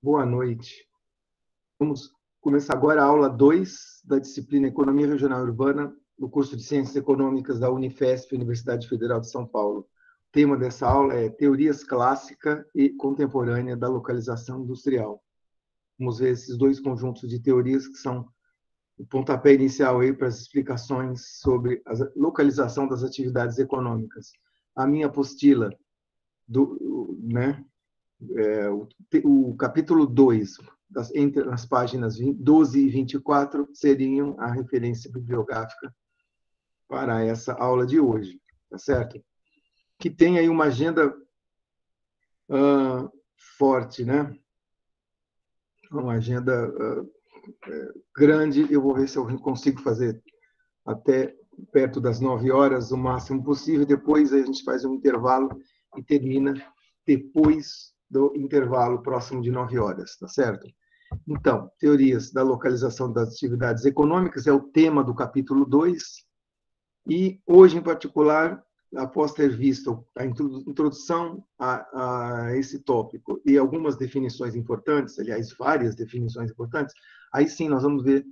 Boa noite. Vamos começar agora a aula 2 da disciplina Economia Regional e Urbana, do curso de Ciências Econômicas da Unifesp, Universidade Federal de São Paulo. O tema dessa aula é Teorias Clássica e Contemporânea da Localização Industrial. Vamos ver esses dois conjuntos de teorias que são o pontapé inicial aí para as explicações sobre a localização das atividades econômicas. A minha apostila, o capítulo 2, entre as páginas 12 e 24, seriam a referência bibliográfica para essa aula de hoje, tá certo? Que tem aí uma agenda forte, né? Uma agenda grande. Eu vou ver se eu consigo fazer até perto das 9 horas, o máximo possível. Depois a gente faz um intervalo e termina depois do intervalo próximo de 9 horas, tá certo? Então, teorias da localização das atividades econômicas é o tema do capítulo 2, e hoje, em particular, após ter visto a introdução a esse tópico e algumas definições importantes, aliás, várias definições importantes, aí sim nós vamos ver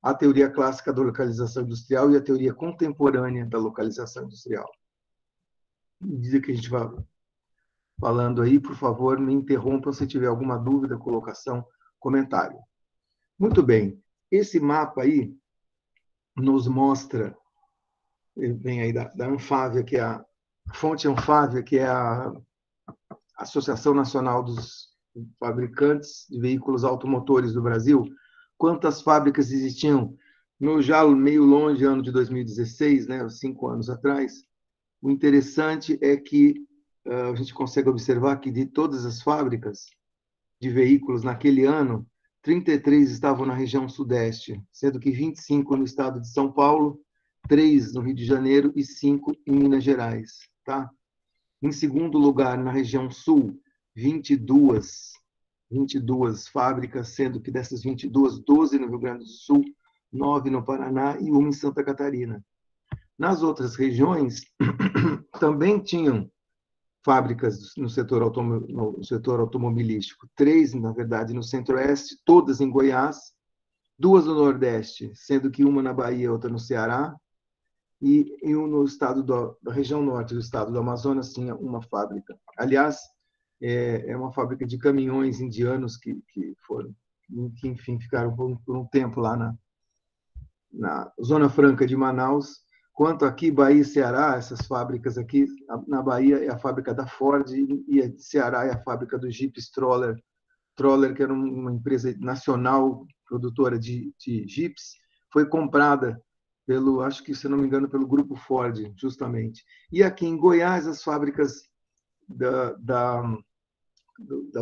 a teoria clássica da localização industrial e a teoria contemporânea da localização industrial. À medida que a gente vai falando aí, por favor, me interrompa se tiver alguma dúvida, colocação, comentário. Muito bem. Esse mapa aí nos mostra, vem aí da Anfávia, que é a fonte Anfávia, que é a Associação Nacional dos Fabricantes de Veículos Automotores do Brasil, quantas fábricas existiam no já meio longe ano de 2016, né, 5 anos atrás. O interessante é que a gente consegue observar que de todas as fábricas de veículos naquele ano, 33 estavam na região sudeste, sendo que 25 no estado de São Paulo, 3 no Rio de Janeiro e 5 em Minas Gerais. Tá? Em segundo lugar, na região sul, 22 fábricas, sendo que dessas 22, 12 no Rio Grande do Sul, 9 no Paraná e 1 em Santa Catarina. Nas outras regiões, também tinham fábricas no setor automobilístico, 3, na verdade, no Centro-Oeste, todas em Goiás, 2 no Nordeste, sendo que uma na Bahia e outra no Ceará, e um no estado da região norte do estado do Amazonas tinha uma fábrica. Aliás, é uma fábrica de caminhões indianos que enfim, ficaram por um tempo lá na Zona Franca de Manaus. Quanto aqui, Bahia e Ceará, essas fábricas aqui, na Bahia é a fábrica da Ford e a Ceará é a fábrica do Jeep Stroller, que era uma empresa nacional produtora de Jeeps, foi comprada acho que, se não me engano, pelo Grupo Ford, justamente. E aqui em Goiás, as fábricas da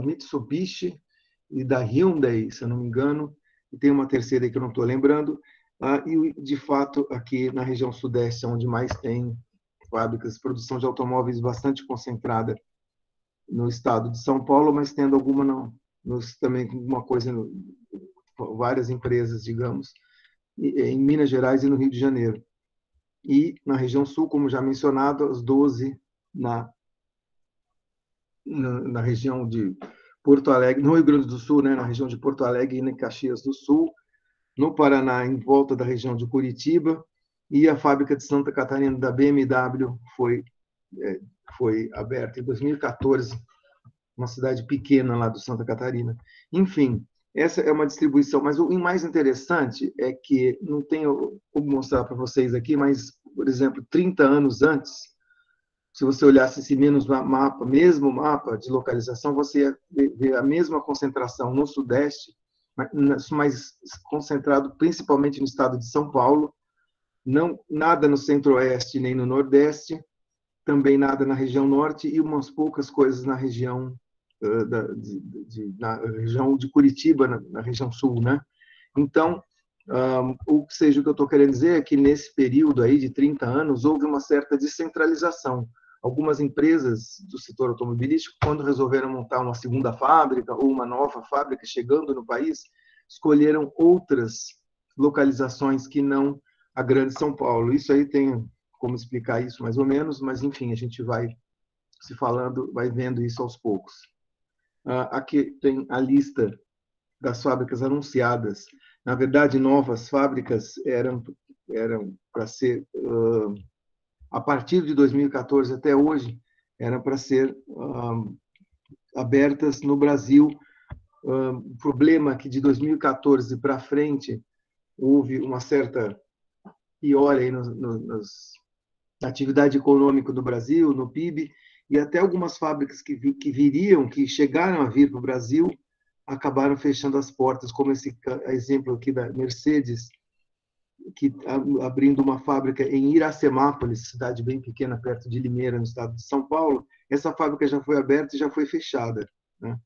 Mitsubishi e da Hyundai, se eu não me engano, e tem uma terceira aí que eu não estou lembrando, e, de fato, aqui na região sudeste, onde mais tem fábricas de produção de automóveis bastante concentrada no estado de São Paulo, mas tendo também alguma coisa, várias empresas, digamos, em Minas Gerais e no Rio de Janeiro. E na região sul, como já mencionado, as 12 na região de Porto Alegre, no Rio Grande do Sul, né, na região de Porto Alegre e em Caxias do Sul, no Paraná, em volta da região de Curitiba, e a fábrica de Santa Catarina da BMW foi aberta em 2014, uma cidade pequena lá do Santa Catarina. Enfim, essa é uma distribuição, mas o mais interessante é que, não tenho como mostrar para vocês aqui, mas, por exemplo, 30 anos antes, se você olhasse esse mesmo mapa de localização, você ia ver a mesma concentração no Sudeste, mas concentrado principalmente no estado de São Paulo, nada no Centro-Oeste nem no Nordeste, também nada na região Norte e umas poucas coisas na região na região de Curitiba, na região Sul, né? Então, o que eu estou querendo dizer é que nesse período aí de 30 anos houve uma certa descentralização. Algumas empresas do setor automobilístico, quando resolveram montar uma segunda fábrica ou uma nova fábrica chegando no país, escolheram outras localizações que não a Grande São Paulo. Isso aí tem como explicar isso mais ou menos, mas enfim, a gente vai se falando, vai vendo isso aos poucos. Aqui tem a lista das fábricas anunciadas. Na verdade, novas fábricas eram para ser, a partir de 2014 até hoje, eram para ser abertas no Brasil. O problema é que de 2014 para frente houve uma certa piora aí na atividade econômica do Brasil, no PIB, e até algumas fábricas que chegaram a vir para o Brasil, acabaram fechando as portas, como esse exemplo aqui da Mercedes, que abrindo uma fábrica em Iracemápolis, cidade bem pequena, perto de Limeira, no estado de São Paulo. Essa fábrica já foi aberta e já foi fechada, né?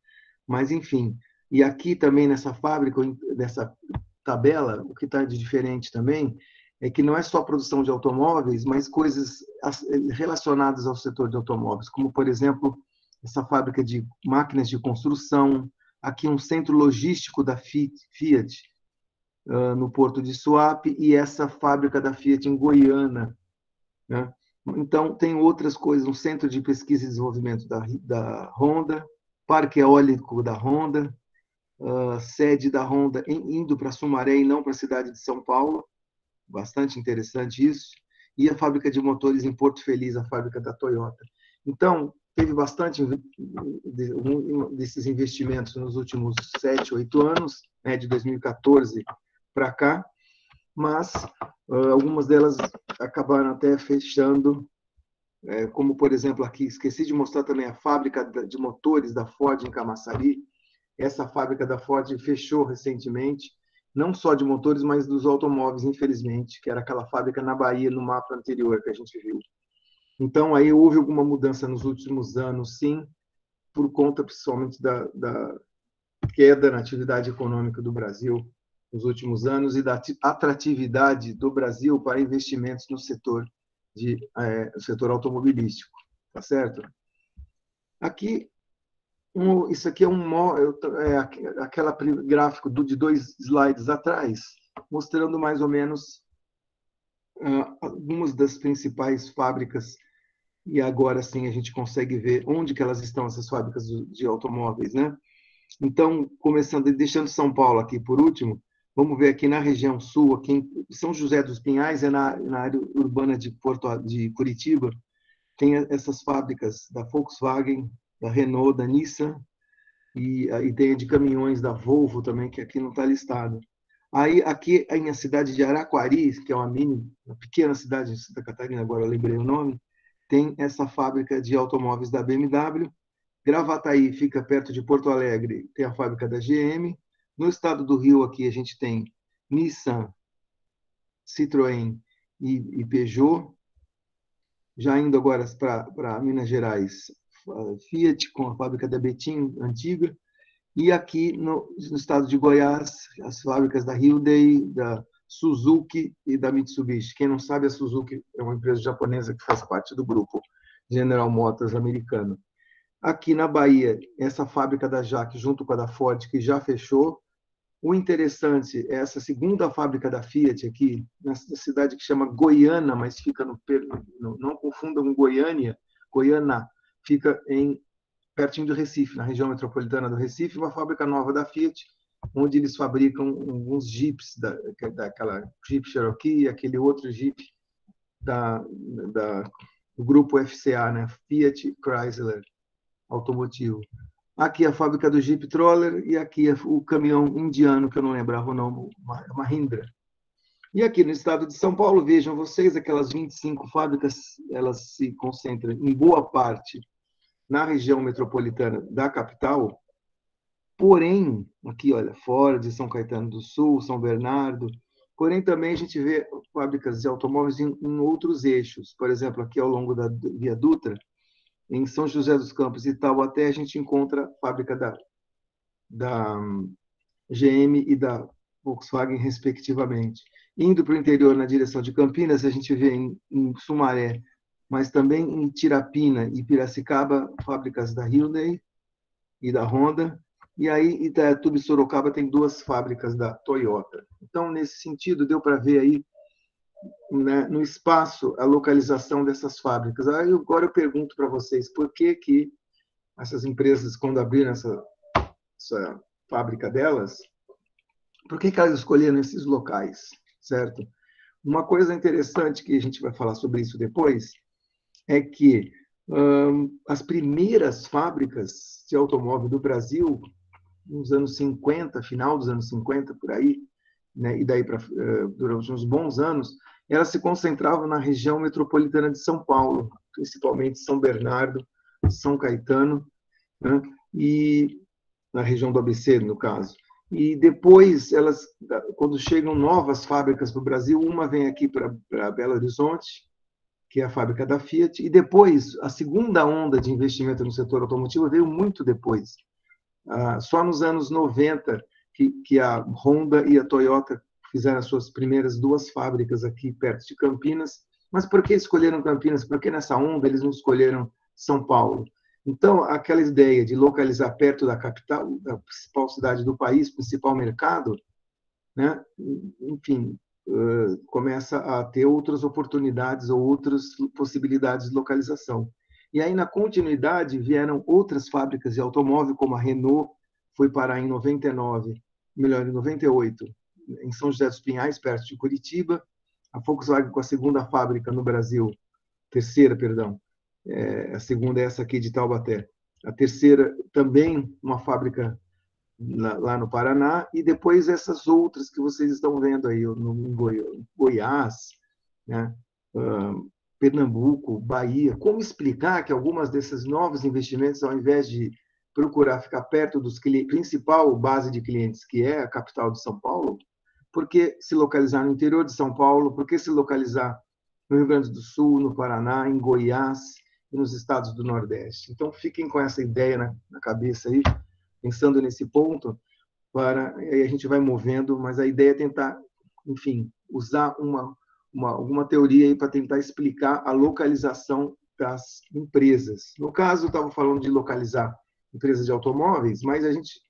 Mas, enfim, e aqui também nessa fábrica, nessa tabela, o que está de diferente também é que não é só produção de automóveis, mas coisas relacionadas ao setor de automóveis, como, por exemplo, essa fábrica de máquinas de construção, aqui um centro logístico da Fiat, no Porto de Suape, e essa fábrica da Fiat em Goiânia, né? Então, tem outras coisas, um centro de pesquisa e desenvolvimento da Honda, parque eólico da Honda, sede da Honda indo para Sumaré e não para a cidade de São Paulo, bastante interessante isso, e a fábrica de motores em Porto Feliz, a fábrica da Toyota. Então, teve bastante desses investimentos nos últimos 7, 8 anos, né, de 2014 para cá, mas algumas delas acabaram até fechando, como, por exemplo, aqui, esqueci de mostrar também a fábrica de motores da Ford em Camaçari. Essa fábrica da Ford fechou recentemente, não só de motores, mas dos automóveis, infelizmente, que era aquela fábrica na Bahia, no mapa anterior que a gente viu. Então, aí houve alguma mudança nos últimos anos, sim, por conta, principalmente, da queda na atividade econômica do Brasil nos últimos anos e da atratividade do Brasil para investimentos no setor setor automobilístico, tá certo? Aqui, isso aqui aquele gráfico de 2 slides atrás, mostrando mais ou menos algumas das principais fábricas, e agora sim a gente consegue ver onde que elas estão, essas fábricas de automóveis, né? Então, começando, deixando São Paulo aqui por último, vamos ver aqui na região sul, aqui em São José dos Pinhais, na área urbana de Curitiba, tem essas fábricas da Volkswagen, da Renault, da Nissan, e tem a de caminhões da Volvo também, que aqui não está listado. Aí, aqui em a cidade de Araquari, que é uma pequena cidade de Santa Catarina, agora eu lembrei o nome, tem essa fábrica de automóveis da BMW. Gravataí fica perto de Porto Alegre, tem a fábrica da GM. No estado do Rio, aqui a gente tem Nissan, Citroën e Peugeot. Já indo agora para Minas Gerais, Fiat, com a fábrica da Betim, antiga. E aqui no estado de Goiás, as fábricas da Hyundai, da Suzuki e da Mitsubishi. Quem não sabe, a Suzuki é uma empresa japonesa que faz parte do grupo General Motors americano. Aqui na Bahia, essa fábrica da Jaque, junto com a da Ford, que já fechou. O interessante é essa segunda fábrica da Fiat aqui, na cidade que chama Goiânia, mas fica não confundam com Goiânia. Goiânia fica pertinho do Recife, na região metropolitana do Recife, uma fábrica nova da Fiat, onde eles fabricam alguns Jeeps, daquela Jeep Cherokee e aquele outro Jeep do grupo FCA, né? Fiat Chrysler Automotivo. Aqui a fábrica do Jeep Troller e aqui o caminhão indiano, que eu não lembrava o nome, Mahindra. E aqui no estado de São Paulo, vejam vocês, aquelas 25 fábricas, elas se concentram em boa parte na região metropolitana da capital, porém, aqui, olha, Ford, São Caetano do Sul, São Bernardo, porém também a gente vê fábricas de automóveis em outros eixos. Por exemplo, aqui ao longo da Via Dutra, em São José dos Campos e Taubaté, a gente encontra a fábrica da GM e da Volkswagen, respectivamente. Indo para o interior, na direção de Campinas, a gente vê em Sumaré, mas também em Tirapina e Piracicaba, fábricas da Hyundai e da Honda. E aí, Itaiatuba e Sorocaba tem 2 fábricas da Toyota. Então, nesse sentido, deu para ver aí, né, no espaço, a localização dessas fábricas. Aí agora eu pergunto para vocês, por que essas empresas, quando abriram essa fábrica delas, por que elas escolheram esses locais, certo? Uma coisa interessante, que a gente vai falar sobre isso depois, é que as primeiras fábricas de automóvel do Brasil, nos anos 50, final dos anos 50, por aí, né, e daí durante uns bons anos, elas se concentravam na região metropolitana de São Paulo, principalmente São Bernardo, São Caetano, né, e na região do ABC, no caso. E depois, quando chegam novas fábricas para o Brasil, uma vem aqui para Belo Horizonte, que é a fábrica da Fiat, e depois, a segunda onda de investimento no setor automotivo veio muito depois. Só nos anos 90 que a Honda e a Toyota fizeram as suas primeiras duas fábricas aqui perto de Campinas. Mas por que escolheram Campinas? Porque nessa onda eles não escolheram São Paulo. Então, aquela ideia de localizar perto da capital, da principal cidade do país, principal mercado, né? Enfim, começa a ter outras oportunidades ou outras possibilidades de localização. E aí, na continuidade, vieram outras fábricas de automóvel, como a Renault, foi parar em 99, melhor, em 98, em São José dos Pinhais, perto de Curitiba. A Volkswagen com a segunda fábrica no Brasil, terceira, perdão, a segunda é essa aqui de Taubaté. A terceira, também uma fábrica lá no Paraná, e depois essas outras que vocês estão vendo aí, no Goiás, né? Pernambuco, Bahia. Como explicar que algumas desses novos investimentos, ao invés de procurar ficar perto dos principal base de clientes, que é a capital de São Paulo, por que se localizar no interior de São Paulo? Por que se localizar no Rio Grande do Sul, no Paraná, em Goiás e nos estados do Nordeste? Então, fiquem com essa ideia na cabeça aí, pensando nesse ponto, aí a gente vai movendo, mas a ideia é tentar, enfim, usar alguma teoria aí para tentar explicar a localização das empresas. No caso, eu estava falando de localizar empresas de automóveis, mas a gente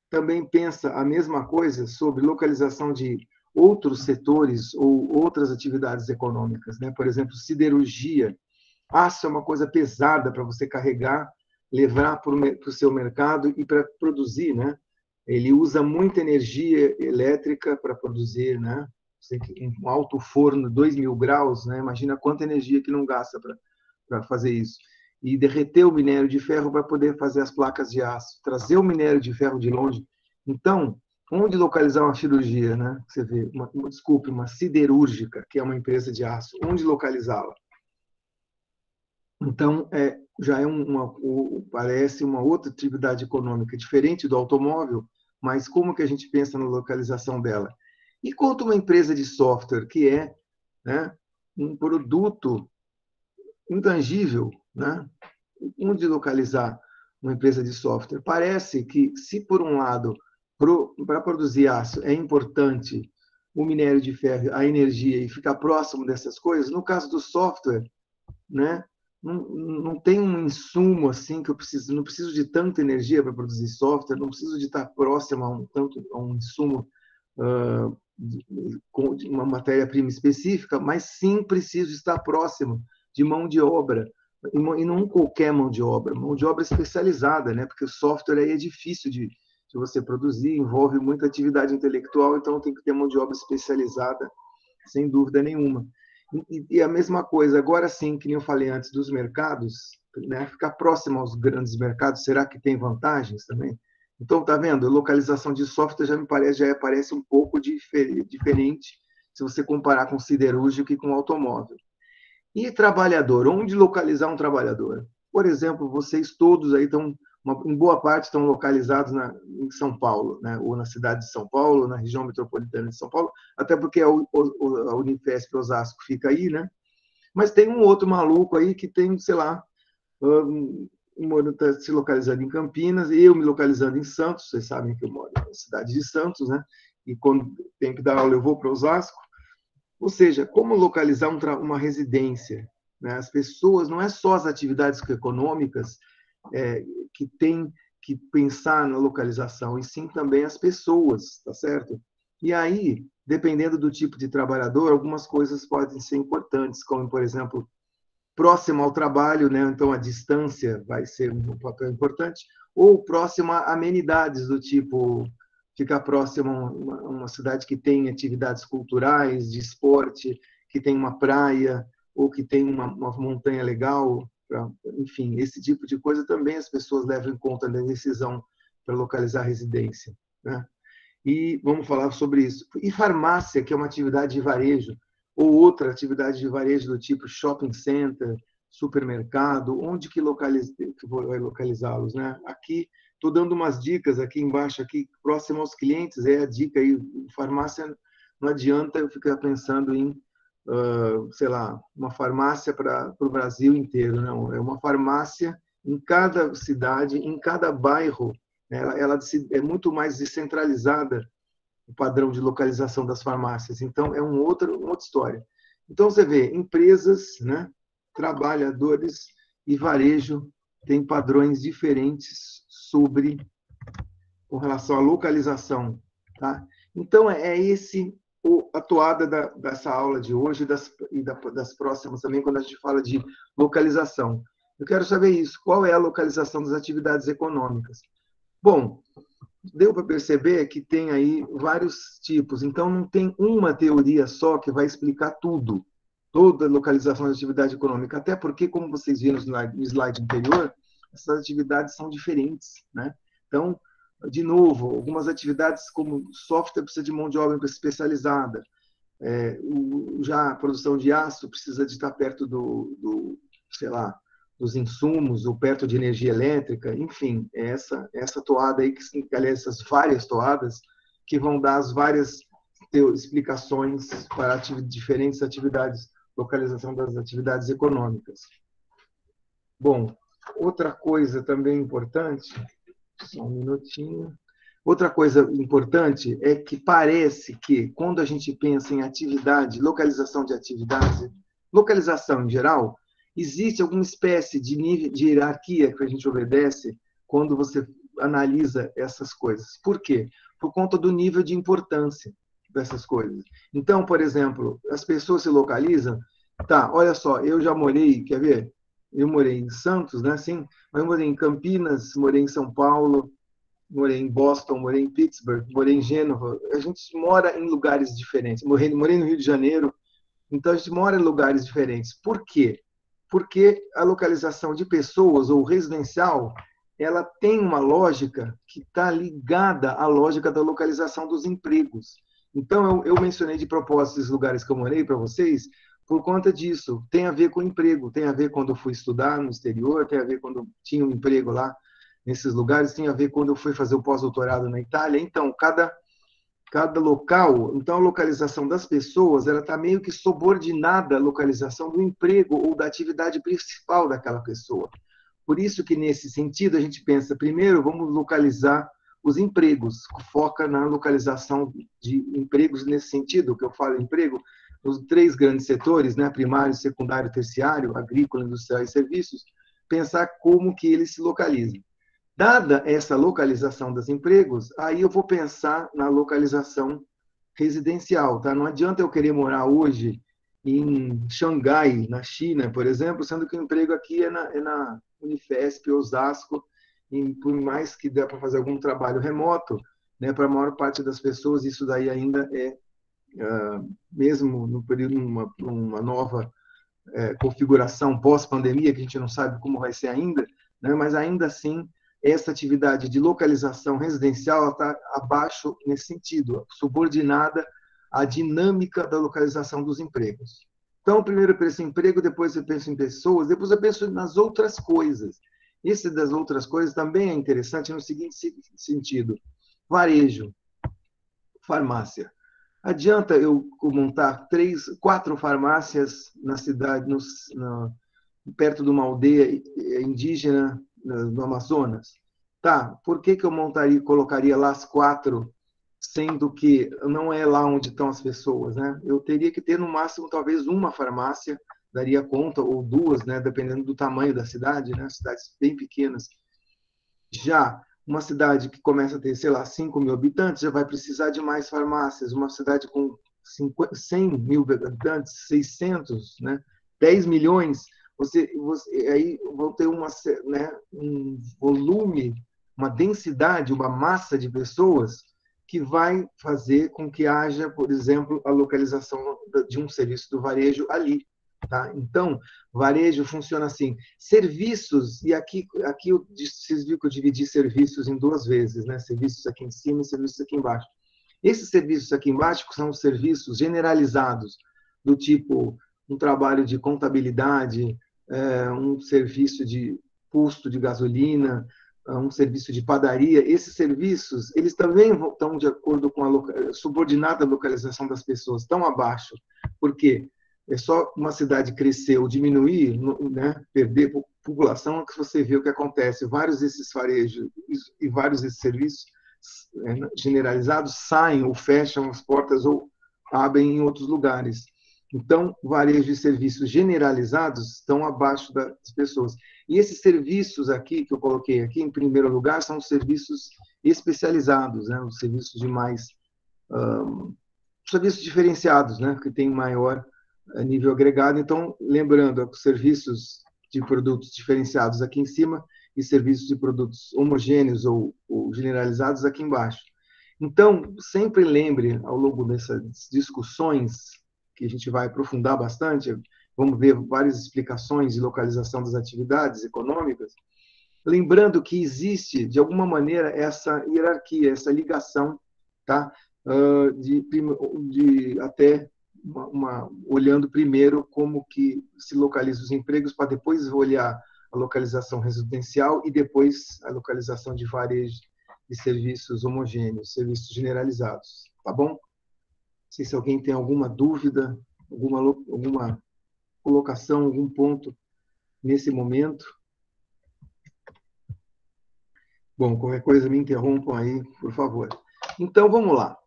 também pensa a mesma coisa sobre localização de outros setores ou outras atividades econômicas, né? Por exemplo, siderurgia. Aço é uma coisa pesada para você carregar, levar para o seu mercado e para produzir, né? Ele usa muita energia elétrica para produzir, né? Um alto forno, 2.000 graus, né? Imagina quanta energia que não gasta para fazer isso. E derreter o minério de ferro para poder fazer as placas de aço, trazer o minério de ferro de longe. Então, onde localizar uma cirurgia, né? Você vê, uma siderúrgica, que é uma empresa de aço, onde localizá-la? Então, já parece uma outra atividade econômica, diferente do automóvel, mas como que a gente pensa na localização dela? E quanto uma empresa de software, que é, né, um produto intangível, né? Onde localizar uma empresa de software? Parece que, se por um lado, para produzir aço é importante o minério de ferro, a energia, e ficar próximo dessas coisas, no caso do software, né? Não tem um insumo assim que não preciso de tanta energia para produzir software, não preciso de estar próximo a um insumo com uma matéria-prima específica, mas sim preciso estar próximo de mão de obra, e não qualquer mão de obra especializada, né? Porque o software aí é difícil de você produzir, envolve muita atividade intelectual, então tem que ter mão de obra especializada, sem dúvida nenhuma. E a mesma coisa, agora sim, que nem eu falei antes, dos mercados, né? Ficar próximo aos grandes mercados, será que tem vantagens também? Então, tá vendo? A localização de software já parece um pouco diferente se você comparar com siderúrgico e com automóvel. E trabalhador, onde localizar um trabalhador? Por exemplo, vocês todos aí estão, em boa parte, estão localizados em São Paulo, né? Ou na cidade de São Paulo, na região metropolitana de São Paulo, até porque a Unifesp Osasco fica aí, né? Mas tem um outro maluco aí que tem, sei lá, está se localizando em Campinas, eu me localizando em Santos, vocês sabem que eu moro na cidade de Santos, né? E quando tenho que dar aula, eu vou para Osasco. Ou seja, como localizar uma residência? Né? As pessoas, não é só as atividades econômicas que tem que pensar na localização, e sim também as pessoas, tá certo? E aí, dependendo do tipo de trabalhador, algumas coisas podem ser importantes, como, por exemplo, próximo ao trabalho, né? Então a distância vai ser um papel importante, ou próximo a amenidades do tipo ficar próximo a uma cidade que tem atividades culturais, de esporte, que tem uma praia, ou que tem uma montanha legal, enfim, esse tipo de coisa também as pessoas levam em conta na decisão para localizar a residência, né? E vamos falar sobre isso. E farmácia, que é uma atividade de varejo, ou outra atividade de varejo do tipo shopping center, supermercado, onde que vai localizá-los, né? Aqui, estou dando umas dicas aqui embaixo, aqui próximo aos clientes, é a dica aí. Farmácia, não adianta eu ficar pensando em, sei lá, uma farmácia para o Brasil inteiro, não. É uma farmácia em cada cidade, em cada bairro, ela é muito mais descentralizada o padrão de localização das farmácias. Então, é uma outra história. Então, você vê, empresas, né, trabalhadores e varejo têm padrões diferentes com relação à localização. Tá? Então, é esse a toada dessa aula de hoje e das próximas também, quando a gente fala de localização. Eu quero saber isso. Qual é a localização das atividades econômicas? Bom, deu para perceber que tem aí vários tipos. Então, não tem uma teoria só que vai explicar tudo, toda a localização da atividade econômica. Até porque, como vocês viram no slide anterior, essas atividades são diferentes, né? Então, de novo, algumas atividades como software precisa de mão de obra especializada. Já a produção de aço precisa de estar perto sei lá, dos insumos, ou perto de energia elétrica, enfim, essa toada aí, aliás, essas várias toadas, que vão dar as várias explicações para diferentes atividades, localização das atividades econômicas. Bom, outra coisa também importante, só um minutinho. Outra coisa importante é que parece que, quando a gente pensa em atividade, localização de atividades, localização em geral, existe alguma espécie de nível de hierarquia que a gente obedece quando você analisa essas coisas. Por quê? Por conta do nível de importância dessas coisas. Então, por exemplo, as pessoas se localizam, tá, olha só, eu já morei, quer ver? Eu morei em Santos, né, assim, mas eu morei em Campinas, morei em São Paulo, morei em Boston, morei em Pittsburgh, morei em Gênova. A gente mora em lugares diferentes. Morei no Rio de Janeiro, então a gente mora em lugares diferentes. Por quê? Porque a localização de pessoas ou residencial, ela tem uma lógica que está ligada à lógica da localização dos empregos. Então, eu mencionei de propósito esses lugares que eu morei para vocês, por conta disso. Tem a ver com emprego, tem a ver quando eu fui estudar no exterior, tem a ver quando tinha um emprego lá nesses lugares, tem a ver quando eu fui fazer o pós-doutorado na Itália. Então, cada local, então a localização das pessoas, ela está meio que subordinada à localização do emprego ou da atividade principal daquela pessoa. Por isso que, nesse sentido, a gente pensa, primeiro, vamos localizar os empregos, foca na localização de empregos nesse sentido, que eu falo emprego, os 3 grandes setores, né, primário, secundário, terciário, agrícola, industrial e serviços, pensar como que eles se localizam. Dada essa localização dos empregos, aí eu vou pensar na localização residencial. Tá? Não adianta eu querer morar hoje em Xangai, na China, por exemplo, sendo que o emprego aqui é na Unifesp, Osasco, e por mais que dê para fazer algum trabalho remoto, né, para a maior parte das pessoas isso daí ainda é, mesmo no período de uma nova configuração pós-pandemia, que a gente não sabe como vai ser ainda, né, mas ainda assim essa atividade de localização residencial está abaixo nesse sentido, subordinada à dinâmica da localização dos empregos. Então, primeiro eu penso em emprego, depois eu penso em pessoas, depois eu penso nas outras coisas. Esse das outras coisas também é interessante no seguinte sentido: varejo, farmácia. Adianta eu montar 4 farmácias na cidade, perto de uma aldeia indígena no Amazonas? Tá, por que eu colocaria lá as 4, sendo que não é lá onde estão as pessoas, né? Eu teria que ter, no máximo, talvez uma farmácia, daria conta, ou 2, né? Dependendo do tamanho da cidade, né? Cidades bem pequenas. Já uma cidade que começa a ter, sei lá, 5 mil habitantes, já vai precisar de mais farmácias. Uma cidade com 100 mil habitantes, 600, né? 10 milhões, aí vão ter né, um volume, uma densidade, uma massa de pessoas que vai fazer com que haja, por exemplo, a localização de um serviço do varejo ali. Tá? Então, varejo funciona assim. Serviços, e vocês viram que eu dividi serviços em duas vezes, né? Serviços aqui em cima e serviços aqui embaixo. Esses serviços aqui embaixo são os serviços generalizados, do tipo um trabalho de contabilidade, um serviço de posto de gasolina, um serviço de padaria. Esses serviços, eles também estão de acordo com a subordinada localização das pessoas, estão abaixo. Por quê? É só uma cidade crescer ou diminuir, né, perder população, que você vê o que acontece. Vários desses varejos e vários desses serviços generalizados saem ou fecham as portas ou abrem em outros lugares. Então, varejo e serviços generalizados estão abaixo das pessoas. E esses serviços aqui, que eu coloquei aqui, em primeiro lugar, são os serviços especializados, né? Os serviços de mais... serviços diferenciados, né? Que têm maior nível agregado. Então, lembrando, os serviços de produtos diferenciados aqui em cima e serviços de produtos homogêneos ou generalizados aqui embaixo. Então, sempre lembre, ao longo dessas discussões, que a gente vai aprofundar bastante, vamos ver várias explicações de localização das atividades econômicas, lembrando que existe, de alguma maneira, essa hierarquia, essa ligação, tá? Até olhando primeiro como que se localiza os empregos, para depois olhar a localização residencial e depois a localização de varejo e serviços homogêneos, serviços generalizados. Tá bom? Não sei se alguém tem alguma dúvida, alguma colocação, algum ponto nesse momento. Bom, qualquer coisa me interrompam aí, por favor. Então, vamos lá.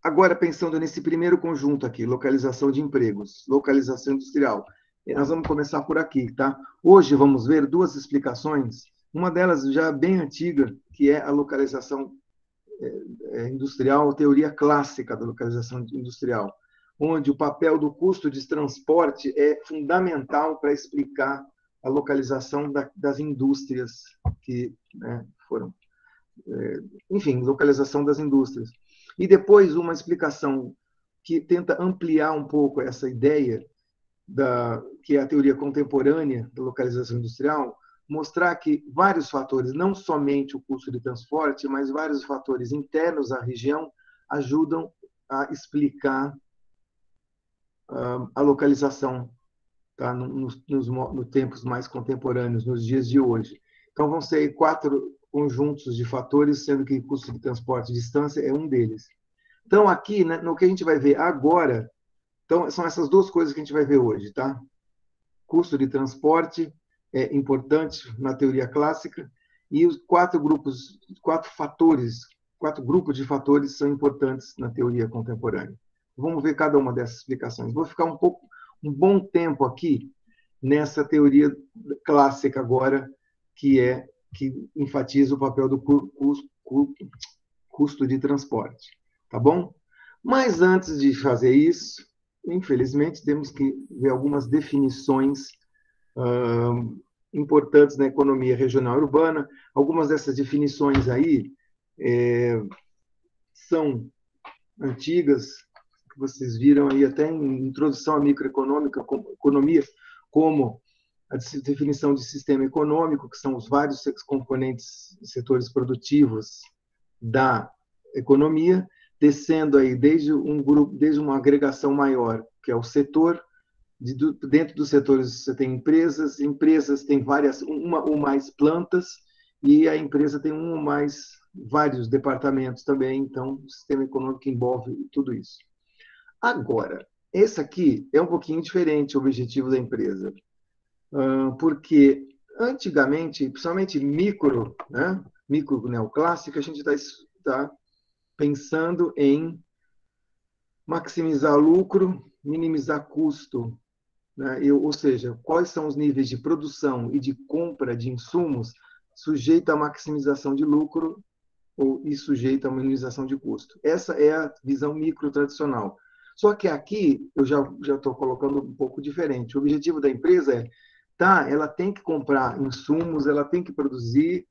Agora, pensando nesse primeiro conjunto aqui, localização de empregos, localização industrial. Nós vamos começar por aqui, tá? Hoje vamos ver duas explicações, uma delas já bem antiga, que é a localização industrial, a teoria clássica da localização industrial, onde o papel do custo de transporte é fundamental para explicar a localização das indústrias que, né, foram... enfim, localização das indústrias. E depois uma explicação que tenta ampliar um pouco essa ideia, que é a teoria contemporânea da localização industrial, mostrar que vários fatores, não somente o custo de transporte, mas vários fatores internos à região, ajudam a explicar a localização, tá? nos tempos mais contemporâneos, nos dias de hoje. Então, vão ser 4 conjuntos de fatores, sendo que custo de transporte e distância é um deles. Então, aqui, né, no que a gente vai ver agora, então, são essas duas coisas que a gente vai ver hoje, tá? Custo de transporte é importante na teoria clássica, e os 4 grupos de fatores são importantes na teoria contemporânea. Vamos ver cada uma dessas explicações. Vou ficar um bom tempo aqui nessa teoria clássica agora, que enfatiza o papel do custo de transporte. Tá bom? Mas antes de fazer isso, infelizmente, temos que ver algumas definições importantes na economia regional e urbana. Algumas dessas definições aí são antigas, que vocês viram aí até em Introdução à Microeconomia, como a definição de sistema econômico, que são os vários componentes e setores produtivos da economia, descendo aí desde uma agregação maior, que é o setor. Dentro dos setores você tem empresas têm uma ou mais plantas, e a empresa tem um ou mais vários departamentos também, então o sistema econômico envolve tudo isso. Agora, esse aqui é um pouquinho diferente o objetivo da empresa, porque antigamente, principalmente micro neoclássico, a gente está pensando em maximizar lucro, minimizar custo, né? Ou seja, quais são os níveis de produção e de compra de insumos sujeito à maximização de lucro e sujeito à minimização de custo. Essa é a visão micro tradicional. Só que aqui eu já estou colocando um pouco diferente. O objetivo da empresa é, tá, ela tem que comprar insumos, ela tem que produzir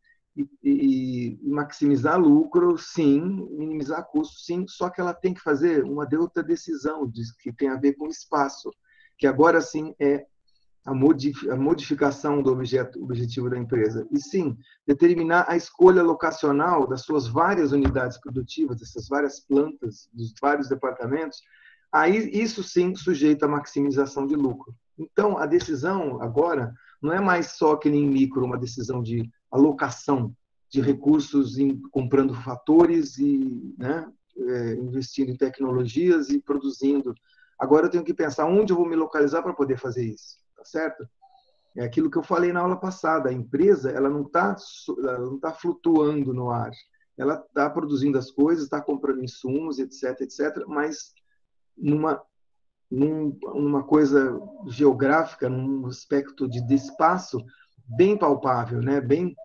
e maximizar lucro, sim, minimizar custos, sim, só que ela tem que fazer uma outra decisão que tem a ver com espaço, que agora sim é a modificação do objetivo da empresa. E sim, determinar a escolha locacional das suas várias unidades produtivas, dessas várias plantas, dos vários departamentos, aí isso sim sujeito à maximização de lucro. Então, a decisão agora não é mais só que nem micro, uma decisão de alocação de recursos comprando fatores e, né, investindo em tecnologias e produzindo. Agora eu tenho que pensar onde eu vou me localizar para poder fazer isso, tá certo? É aquilo que eu falei na aula passada. A empresa ela não tá flutuando no ar. Ela está produzindo as coisas, está comprando insumos, etc, etc, mas numa coisa geográfica, num aspecto de espaço bem palpável, né? Bem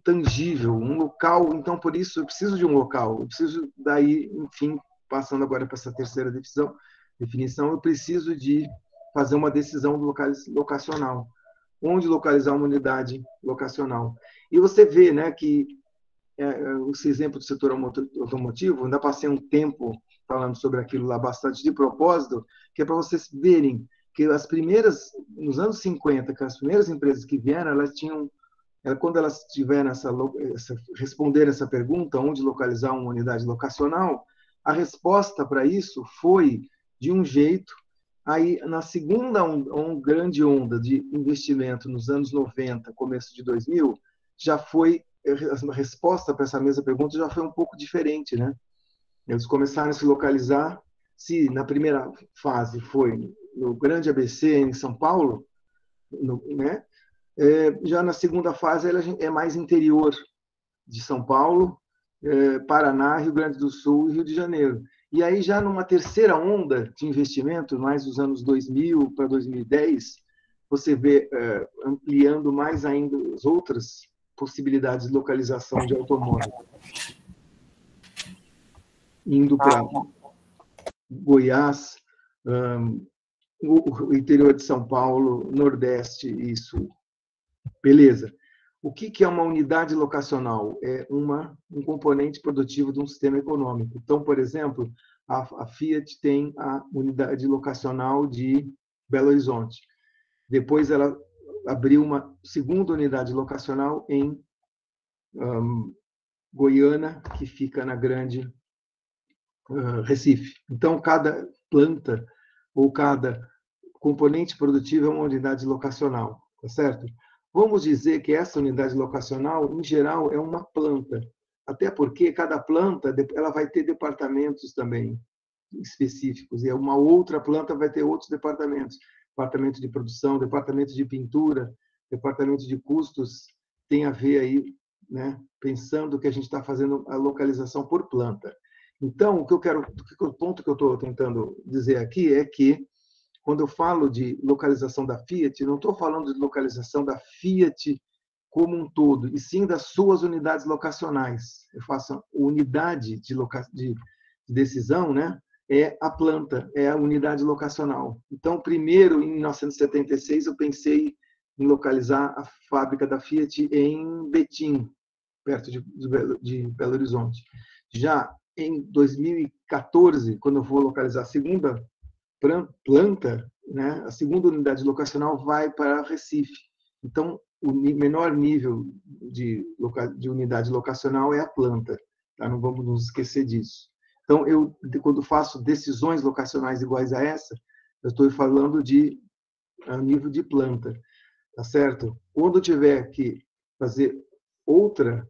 tangível, um local. Então, por isso, eu preciso de um local. Eu preciso daí, enfim, passando agora para essa terceira definição, eu preciso de fazer uma decisão locacional. Onde localizar uma unidade locacional. E você vê, né, que esse exemplo do setor automotivo, ainda passei um tempo falando sobre aquilo lá bastante de propósito, que é para vocês verem que as primeiras, nos anos 50, que as primeiras empresas que vieram, elas tinham, quando elas tiveram responderam essa pergunta, onde localizar uma unidade locacional, a resposta para isso foi de um jeito. Aí, na segunda grande onda de investimento, nos anos 90, começo de 2000, já foi, a resposta para essa mesma pergunta já foi um pouco diferente, né? Eles começaram a se localizar, se na primeira fase foi no Grande ABC, em São Paulo, né? Já na segunda fase ela é mais interior de São Paulo, Paraná, Rio Grande do Sul e Rio de Janeiro. E aí, já numa terceira onda de investimento, mais dos anos 2000 para 2010, você vê ampliando mais ainda as outras possibilidades de localização de automóvel. Indo para Goiás, o interior de São Paulo, Nordeste e Sul. Beleza. O que é uma unidade locacional? É um componente produtivo de um sistema econômico. Então, por exemplo, a Fiat tem a unidade locacional de Belo Horizonte. Depois ela abriu uma segunda unidade locacional em Goiânia, que fica na Grande Recife. Então, cada planta ou cada componente produtivo é uma unidade locacional, tá certo? Vamos dizer que essa unidade locacional, em geral, é uma planta, até porque cada planta ela vai ter departamentos também específicos, e uma outra planta vai ter outros departamentos, departamento de produção, departamento de pintura, departamento de custos, tem a ver aí, né, pensando que a gente está fazendo a localização por planta. Então, o ponto que eu estou tentando dizer aqui é que quando eu falo de localização da Fiat, não estou falando de localização da Fiat como um todo, e sim das suas unidades locacionais. Eu faço unidade de decisão, né? É a planta, é a unidade locacional. Então, primeiro, em 1976, eu pensei em localizar a fábrica da Fiat em Betim, perto de Belo Horizonte. Já em 2014, quando eu vou localizar a segunda planta, né, a segunda unidade locacional vai para Recife. Então, o menor nível de unidade locacional é a planta. Tá? Não vamos nos esquecer disso. Então, quando faço decisões locacionais iguais a essa, eu estou falando de nível de planta, tá certo? Quando eu tiver que fazer outra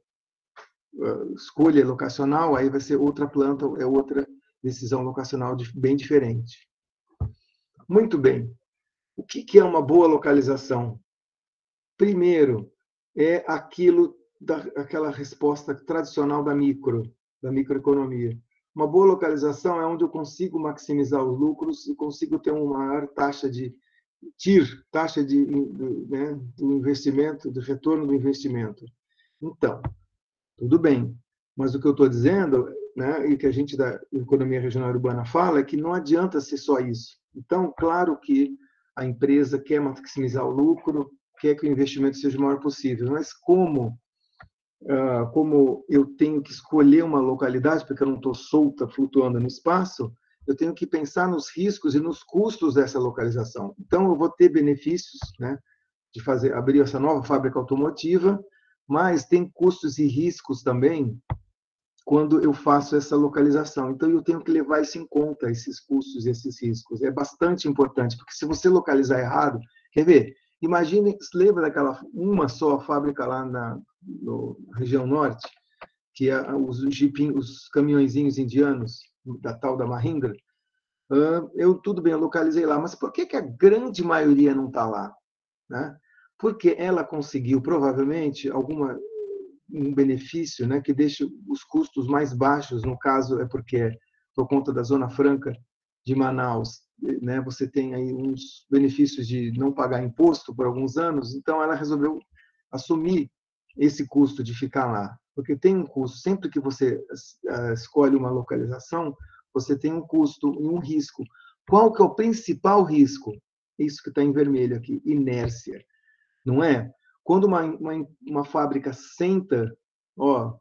escolha locacional, aí vai ser outra planta, é outra decisão locacional bem diferente. Muito bem. O que é uma boa localização? Primeiro, é aquela resposta tradicional da microeconomia. Uma boa localização é onde eu consigo maximizar os lucros e consigo ter uma maior taxa de TIR, taxa do investimento, do retorno do investimento. Então, tudo bem. Mas o que eu estou dizendo né, e que a gente da economia regional urbana fala, é que não adianta ser só isso. Então, claro que a empresa quer maximizar o lucro, quer que o investimento seja o maior possível, mas como eu tenho que escolher uma localidade, porque eu não estou solta, flutuando no espaço, eu tenho que pensar nos riscos e nos custos dessa localização. Então, eu vou ter benefícios, né, de abrir essa nova fábrica automotiva, mas tem custos e riscos também quando eu faço essa localização. Então, eu tenho que levar isso em conta, esses custos e esses riscos. É bastante importante, porque se você localizar errado, quer ver? Imagine, lembra daquela uma só fábrica lá na região norte, que é os caminhõezinhos indianos, da tal da Mahindra? Tudo bem, eu localizei lá, mas por que a grande maioria não está lá? Né? Porque ela conseguiu, provavelmente, um benefício, né, que deixa os custos mais baixos. No caso, é porque, por conta da Zona Franca de Manaus, né, você tem aí uns benefícios de não pagar imposto por alguns anos, então ela resolveu assumir esse custo de ficar lá. Porque tem um custo, sempre que você escolhe uma localização, você tem um custo e um risco. Qual que é o principal risco? Isso que está em vermelho aqui, inércia. Não é? Quando uma fábrica senta, ó,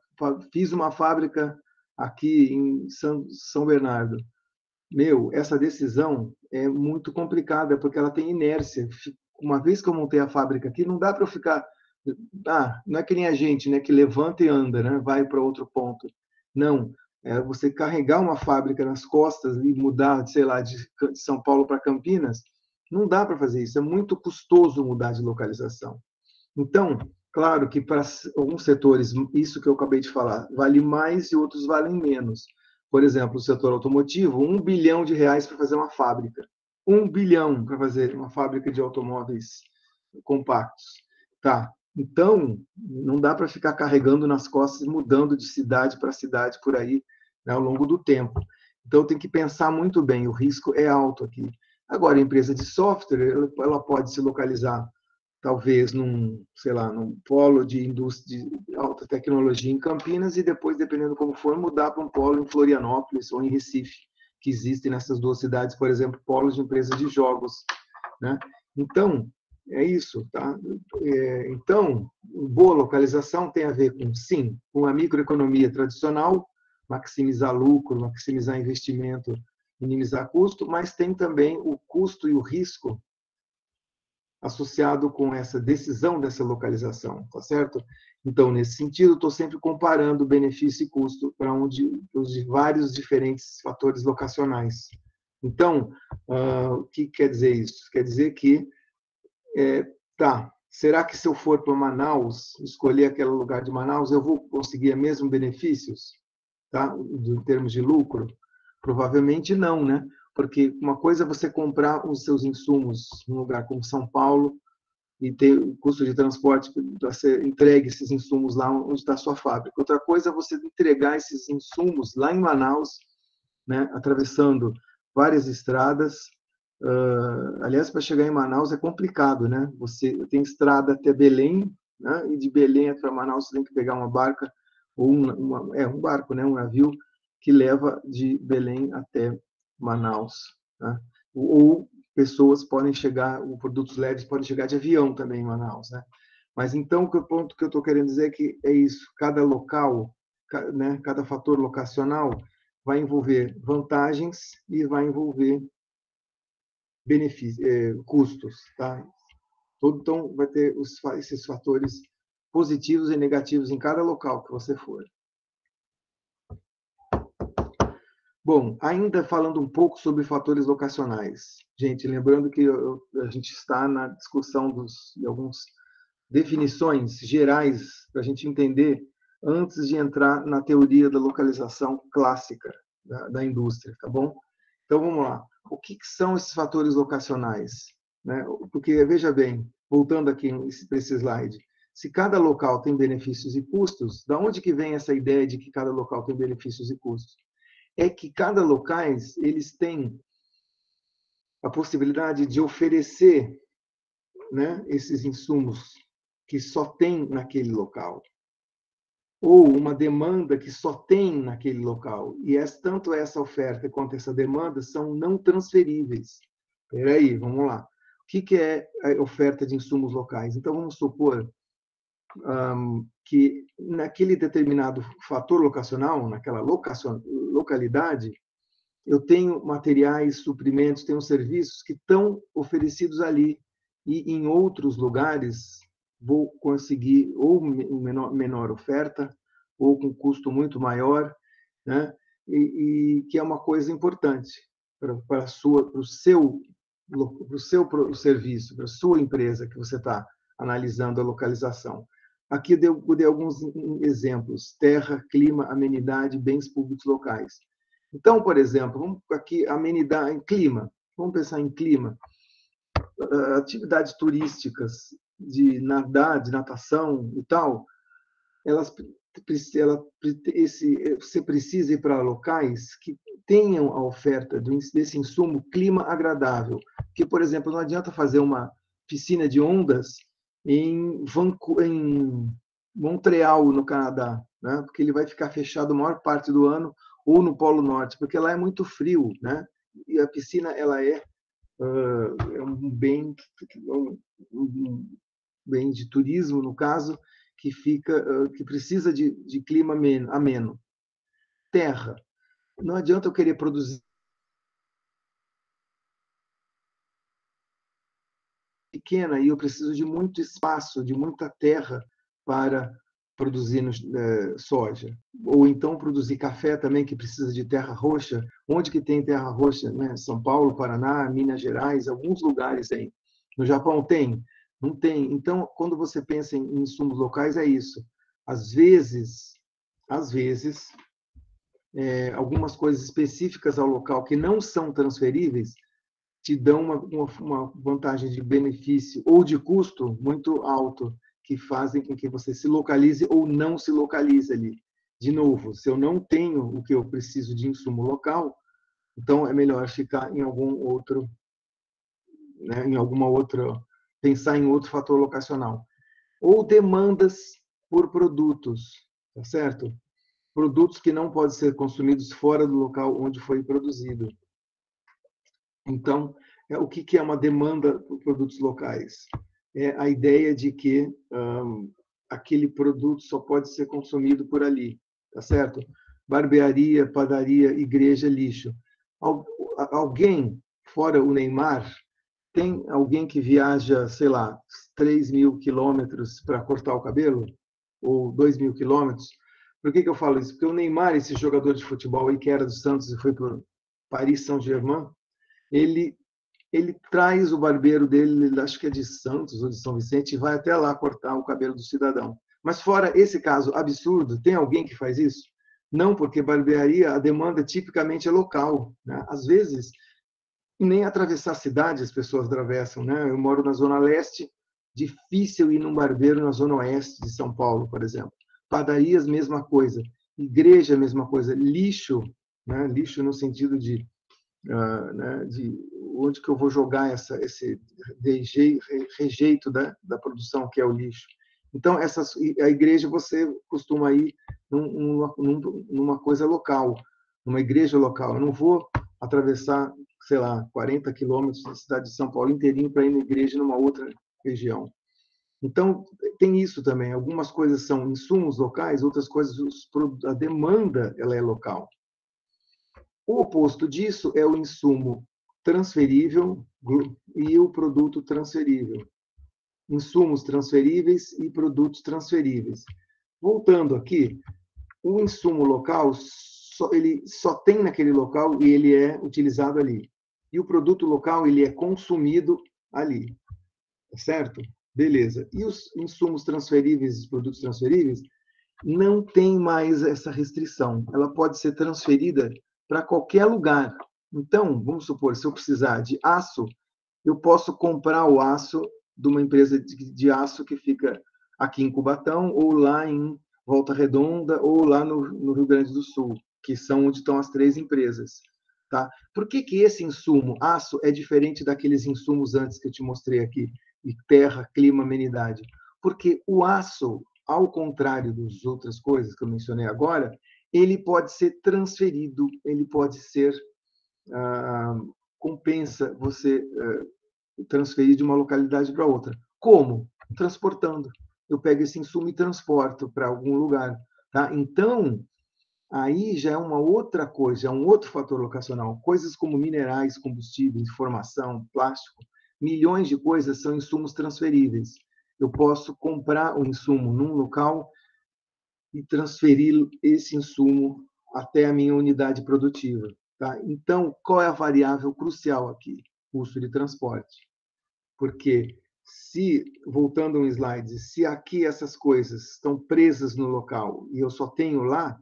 fiz uma fábrica aqui em São Bernardo. Essa decisão é muito complicada, porque ela tem inércia. Uma vez que eu montei a fábrica aqui, não dá para eu ficar. Não é que nem a gente, né, que levanta e anda, né, vai para outro ponto. Não. É você carregar uma fábrica nas costas e mudar, sei lá, de São Paulo para Campinas, não dá para fazer isso. É muito custoso mudar de localização. Então, claro que para alguns setores, isso que eu acabei de falar, vale mais e outros valem menos. Por exemplo, o setor automotivo, R$ 1 bilhão para fazer uma fábrica. 1 bilhão para fazer uma fábrica de automóveis compactos. Tá. Então, não dá para ficar carregando nas costas, mudando de cidade para cidade por aí, né, ao longo do tempo. Então, tem que pensar muito bem, o risco é alto aqui. Agora, a empresa de software, ela pode se localizar talvez sei lá, num polo de indústria de alta tecnologia em Campinas e depois, dependendo como for, mudar para um polo em Florianópolis ou em Recife, que existem nessas duas cidades, por exemplo, polos de empresas de jogos, né? Então, é isso, tá? Então, boa localização tem a ver com, sim, com a microeconomia tradicional, maximizar lucro, maximizar investimento, minimizar custo, mas tem também o custo e o risco associado com essa decisão dessa localização, tá certo? Então, nesse sentido, estou sempre comparando benefício e custo para os vários diferentes fatores locacionais. Então, o que quer dizer isso? Quer dizer que, será que se eu for para Manaus, escolher aquele lugar de Manaus, eu vou conseguir mesmo benefícios, tá? Em termos de lucro? Provavelmente não, né? Porque uma coisa é você comprar os seus insumos num lugar como São Paulo e ter o custo de transporte para ser entregue esses insumos lá onde está a sua fábrica. Outra coisa é você entregar esses insumos lá em Manaus, né, atravessando várias estradas. Aliás, para chegar em Manaus é complicado, né? Você tem estrada até Belém, né? E de Belém para Manaus você tem que pegar uma barca ou um barco, né? Um navio que leva de Belém até Manaus, né? Ou pessoas podem chegar, produtos leves podem chegar de avião também em Manaus, né? Mas então o ponto que eu estou querendo dizer é que é isso, cada local, né, cada fator locacional vai envolver vantagens e vai envolver benefícios, custos, tá? Então vai ter esses fatores positivos e negativos em cada local que você for. Bom, ainda falando um pouco sobre fatores locacionais. Gente, lembrando que a gente está na discussão de algumas definições gerais para a gente entender antes de entrar na teoria da localização clássica da indústria, tá bom? Então, vamos lá. O que são esses fatores locacionais? Né? Porque, veja bem, voltando aqui para esse slide, se cada local tem benefícios e custos, da onde que vem essa ideia de que cada local tem benefícios e custos? É que cada locais eles têm a possibilidade de oferecer, né, esses insumos que só tem naquele local. ou uma demanda que só tem naquele local. E tanto essa oferta quanto essa demanda são não transferíveis. Espera aí, vamos lá. O que é a oferta de insumos locais? Então, vamos supor que naquele determinado fator locacional, naquela localidade, eu tenho materiais, suprimentos, tenho serviços que estão oferecidos ali, e em outros lugares vou conseguir ou menor oferta, ou com custo muito maior, né? E que é uma coisa importante para o seu serviço, para a sua empresa que você está analisando a localização. Aqui eu dei alguns exemplos: terra, clima, amenidade, bens públicos locais. Então, por exemplo, vamos aqui amenidade, clima. Vamos pensar em clima. Atividades turísticas de nadar, de natação e tal, você precisa ir para locais que tenham a oferta desse insumo clima agradável. Porque, por exemplo, não adianta fazer uma piscina de ondas em Montreal, no Canadá, né? Porque ele vai ficar fechado a maior parte do ano, ou no Polo Norte, porque lá é muito frio, né? E a piscina ela é um bem de turismo, no caso, que precisa de clima ameno. Terra. Não adianta eu querer produzir pequena e eu preciso de muito espaço, de muita terra para produzir soja. Ou então produzir café também, que precisa de terra roxa. Onde que tem terra roxa? Né? São Paulo, Paraná, Minas Gerais, alguns lugares tem. No Japão tem? Não tem. Então, quando você pensa em insumos locais, é isso. Às vezes, algumas coisas específicas ao local que não são transferíveis te dão uma vantagem de benefício ou de custo muito alto, que fazem com que você se localize ou não se localize ali. De novo, se eu não tenho o que eu preciso de insumo local, então é melhor ficar em algum outro, né, em alguma outra, pensar em outro fator locacional. Ou demandas por produtos, tá certo? Produtos que não podem ser consumidos fora do local onde foi produzido. Então, o que é uma demanda por produtos locais? É a ideia de que aquele produto só pode ser consumido por ali, tá certo? Barbearia, padaria, igreja, lixo. Alguém, fora o Neymar, tem alguém que viaja, sei lá, 3.000 quilômetros para cortar o cabelo? Ou 2.000 quilômetros? Por que eu falo isso? Porque o Neymar, esse jogador de futebol aí, que era do Santos e foi para Paris Saint-Germain, ele traz o barbeiro dele, acho que é de Santos ou de São Vicente, e vai até lá cortar o cabelo do cidadão. Mas fora esse caso absurdo, tem alguém que faz isso? Não, porque barbearia, a demanda tipicamente é local, né? Às vezes, nem atravessar a cidade as pessoas atravessam, né? Eu moro na Zona Leste, difícil ir num barbeiro na Zona Oeste de São Paulo, por exemplo. Padarias, mesma coisa. Igreja, mesma coisa. Lixo, né? Lixo no sentido né, de onde que eu vou jogar esse rejeito da produção, que é o lixo. Então, a igreja você costuma ir numa coisa local, numa igreja local. Eu não vou atravessar, sei lá, 40 quilômetros da cidade de São Paulo inteirinho para ir na igreja numa outra região. Então, tem isso também. Algumas coisas são insumos locais, outras coisas, a demanda ela é local. O oposto disso é o insumo transferível e o produto transferível. Insumos transferíveis e produtos transferíveis. Voltando aqui, o insumo local, ele só tem naquele local e ele é utilizado ali. E o produto local, ele é consumido ali. Certo? Beleza. E os insumos transferíveis, os produtos transferíveis, não tem mais essa restrição. Ela pode ser transferida para qualquer lugar. Então, vamos supor, se eu precisar de aço, eu posso comprar o aço de uma empresa de aço que fica aqui em Cubatão, ou lá em Volta Redonda, ou lá no Rio Grande do Sul, que são onde estão as 3 empresas. Tá? Por que esse insumo, aço, é diferente daqueles insumos antes que eu te mostrei aqui, de terra, clima, amenidade? Porque o aço, ao contrário das outras coisas que eu mencionei agora, ele pode ser transferido, ele pode ser, compensa você transferir de uma localidade para outra. Como? Transportando. Eu pego esse insumo e transporto para algum lugar. Tá? Então, aí já é uma outra coisa, é um outro fator locacional. Coisas como minerais, combustíveis, formação, plástico, milhões de coisas são insumos transferíveis. Eu posso comprar um insumo num local e transferir esse insumo até a minha unidade produtiva. Tá? Então, qual é a variável crucial aqui? Custo de transporte. Porque se, voltando um slide, se aqui essas coisas estão presas no local e eu só tenho lá,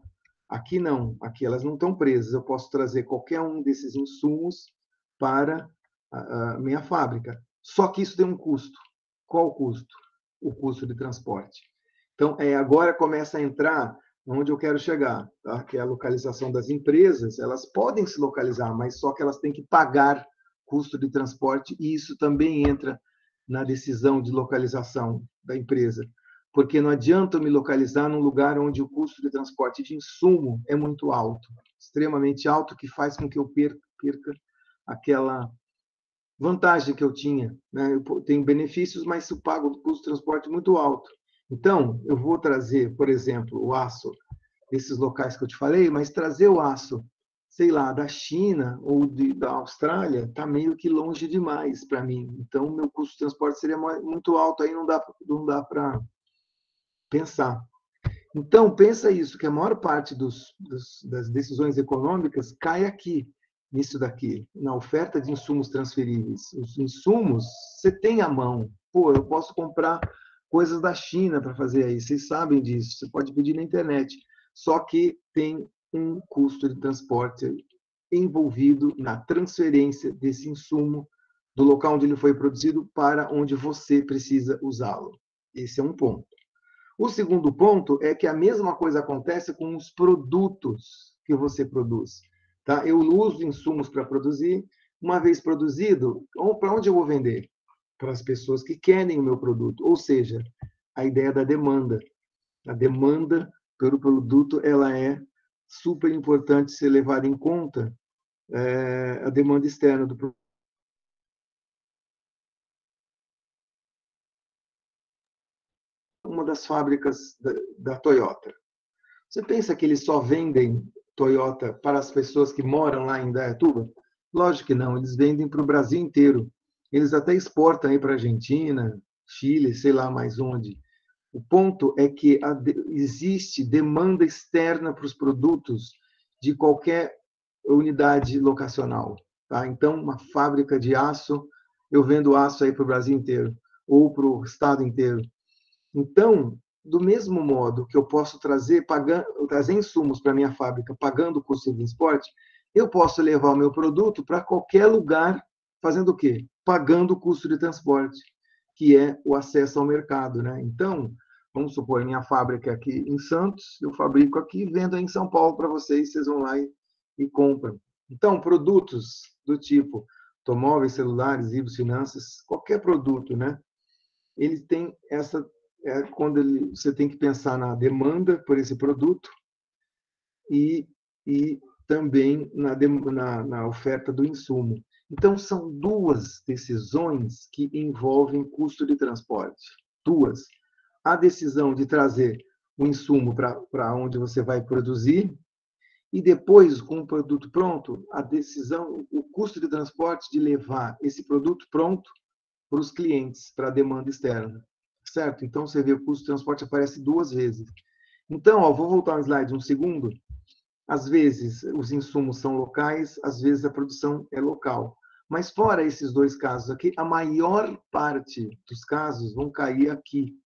aqui não, aqui elas não estão presas. Eu posso trazer qualquer um desses insumos para a minha fábrica. Só que isso tem um custo. Qual o custo? O custo de transporte. Então, agora começa a entrar onde eu quero chegar, tá? Que é a localização das empresas. Elas podem se localizar, mas só que elas têm que pagar custo de transporte, e isso também entra na decisão de localização da empresa. Porque não adianta eu me localizar num lugar onde o custo de transporte de insumo é muito alto, extremamente alto, que faz com que eu perca aquela vantagem que eu tinha. Né? Eu tenho benefícios, mas eu pago o custo de transporte muito alto. Então, eu vou trazer, por exemplo, o aço desses locais que eu te falei, mas trazer o aço, sei lá, da China ou da Austrália, está meio que longe demais para mim. Então, meu custo de transporte seria muito alto, aí não dá para pensar. Então, pensa isso, que a maior parte das decisões econômicas cai aqui, nisso daqui, na oferta de insumos transferíveis. Os insumos, você tem à mão. Pô, eu posso comprar coisas da China para fazer aí, vocês sabem disso, você pode pedir na internet. Só que tem um custo de transporte envolvido na transferência desse insumo do local onde ele foi produzido para onde você precisa usá-lo. Esse é um ponto. O segundo ponto é que a mesma coisa acontece com os produtos que você produz. Tá? Eu uso insumos para produzir. Uma vez produzido, para onde eu vou vender? Para as pessoas que querem o meu produto. Ou seja, a ideia da demanda. A demanda pelo produto ela é super importante ser levada em conta, a demanda externa do produto. Uma das fábricas da Toyota. Você pensa que eles só vendem Toyota para as pessoas que moram lá em Indaiatuba? Lógico que não, eles vendem para o Brasil inteiro. Eles até exportam aí para a Argentina, Chile, sei lá mais onde. O ponto é que existe demanda externa para os produtos de qualquer unidade locacional. Tá? Então, uma fábrica de aço, eu vendo aço aí para o Brasil inteiro, ou para o estado inteiro. Então, do mesmo modo que eu posso trazer insumos para a minha fábrica pagando o custo de transporte, eu posso levar o meu produto para qualquer lugar fazendo o quê? Pagando o custo de transporte, que é o acesso ao mercado. Né? Então, vamos supor, minha fábrica aqui em Santos, eu fabrico aqui e vendo em São Paulo para vocês, vocês vão lá e compram. Então, produtos do tipo automóveis, celulares, livros, finanças, qualquer produto, né? Ele tem essa quando você tem que pensar na demanda por esse produto e também na oferta do insumo. Então, são duas decisões que envolvem custo de transporte. Duas. A decisão de trazer o insumo para onde você vai produzir e depois, com o produto pronto, a decisão, o custo de transporte de levar esse produto pronto para os clientes, para a demanda externa. Certo? Então, você vê o custo de transporte aparece duas vezes. Então, vou voltar um slide um segundo. Às vezes, os insumos são locais, às vezes a produção é local. Mas, fora esses dois casos aqui, a maior parte dos casos vão cair aqui,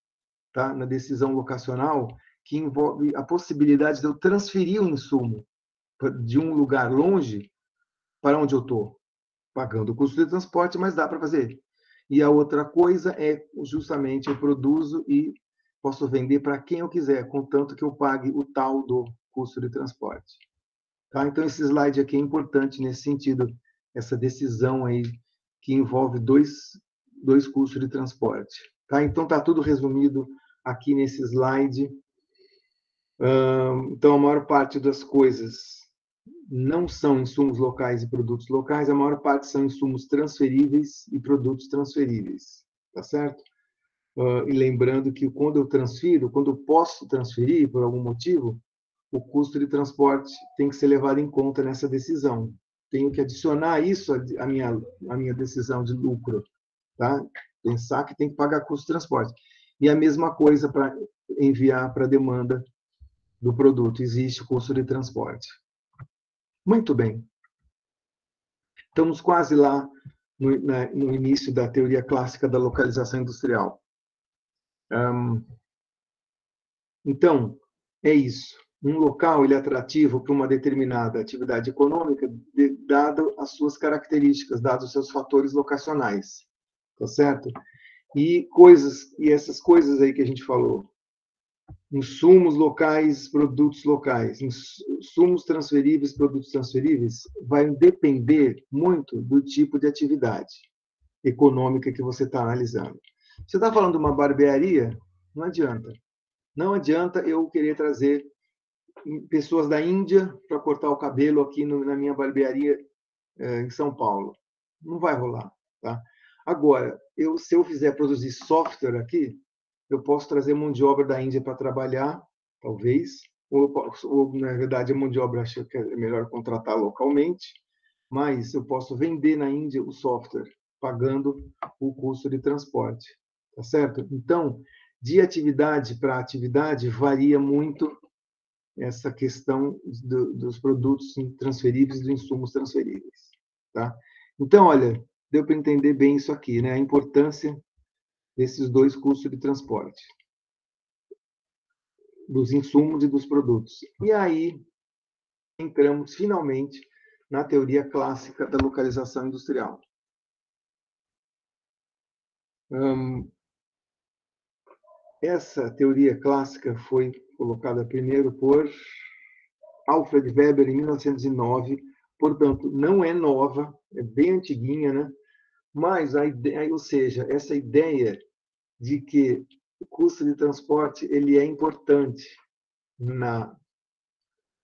tá? Na decisão locacional, que envolve a possibilidade de eu transferir o insumo de um lugar longe para onde eu estou, pagando o custo de transporte, mas dá para fazer. E a outra coisa é justamente eu produzo e posso vender para quem eu quiser, contanto que eu pague o tal do custo de transporte. Tá? Então, esse slide aqui é importante nesse sentido, essa decisão aí que envolve dois custos de transporte. Tá? Então, está tudo resumido aqui nesse slide. Então, a maior parte das coisas não são insumos locais e produtos locais, a maior parte são insumos transferíveis e produtos transferíveis, tá certo? E lembrando que quando eu posso transferir por algum motivo, o custo de transporte tem que ser levado em conta nessa decisão. Tenho que adicionar isso à minha decisão de lucro, tá? Pensar que tem que pagar custo de transporte. E a mesma coisa para enviar para a demanda do produto, existe custo de transporte. Muito bem. Estamos quase lá no início da teoria clássica da localização industrial. Então, é isso. Um local ele é atrativo para uma determinada atividade econômica, dado as suas características, dados os seus fatores locacionais, tá certo? E essas coisas aí que a gente falou, insumos locais, produtos locais, insumos transferíveis, produtos transferíveis, vai depender muito do tipo de atividade econômica que você está analisando. Você está falando de uma barbearia? Não adianta. Não adianta eu querer trazer pessoas da Índia para cortar o cabelo aqui na minha barbearia em São Paulo. Não vai rolar, tá? Agora, se eu fizer produzir software aqui, eu posso trazer mão de obra da Índia para trabalhar, talvez, ou na verdade a mão de obra acho que é melhor contratar localmente, mas eu posso vender na Índia o software, pagando o custo de transporte, tá certo? Então, de atividade para atividade, varia muito essa questão dos produtos transferíveis, dos insumos transferíveis, tá? Então, olha, deu para entender bem isso aqui, né? A importância desses dois custos de transporte, dos insumos e dos produtos. E aí entramos finalmente na teoria clássica da localização industrial. Essa teoria clássica foi colocada primeiro por Alfred Weber em 1909, portanto, não é nova, é bem antiguinha, né? Mas a ideia, ou seja, essa ideia de que o custo de transporte ele é importante na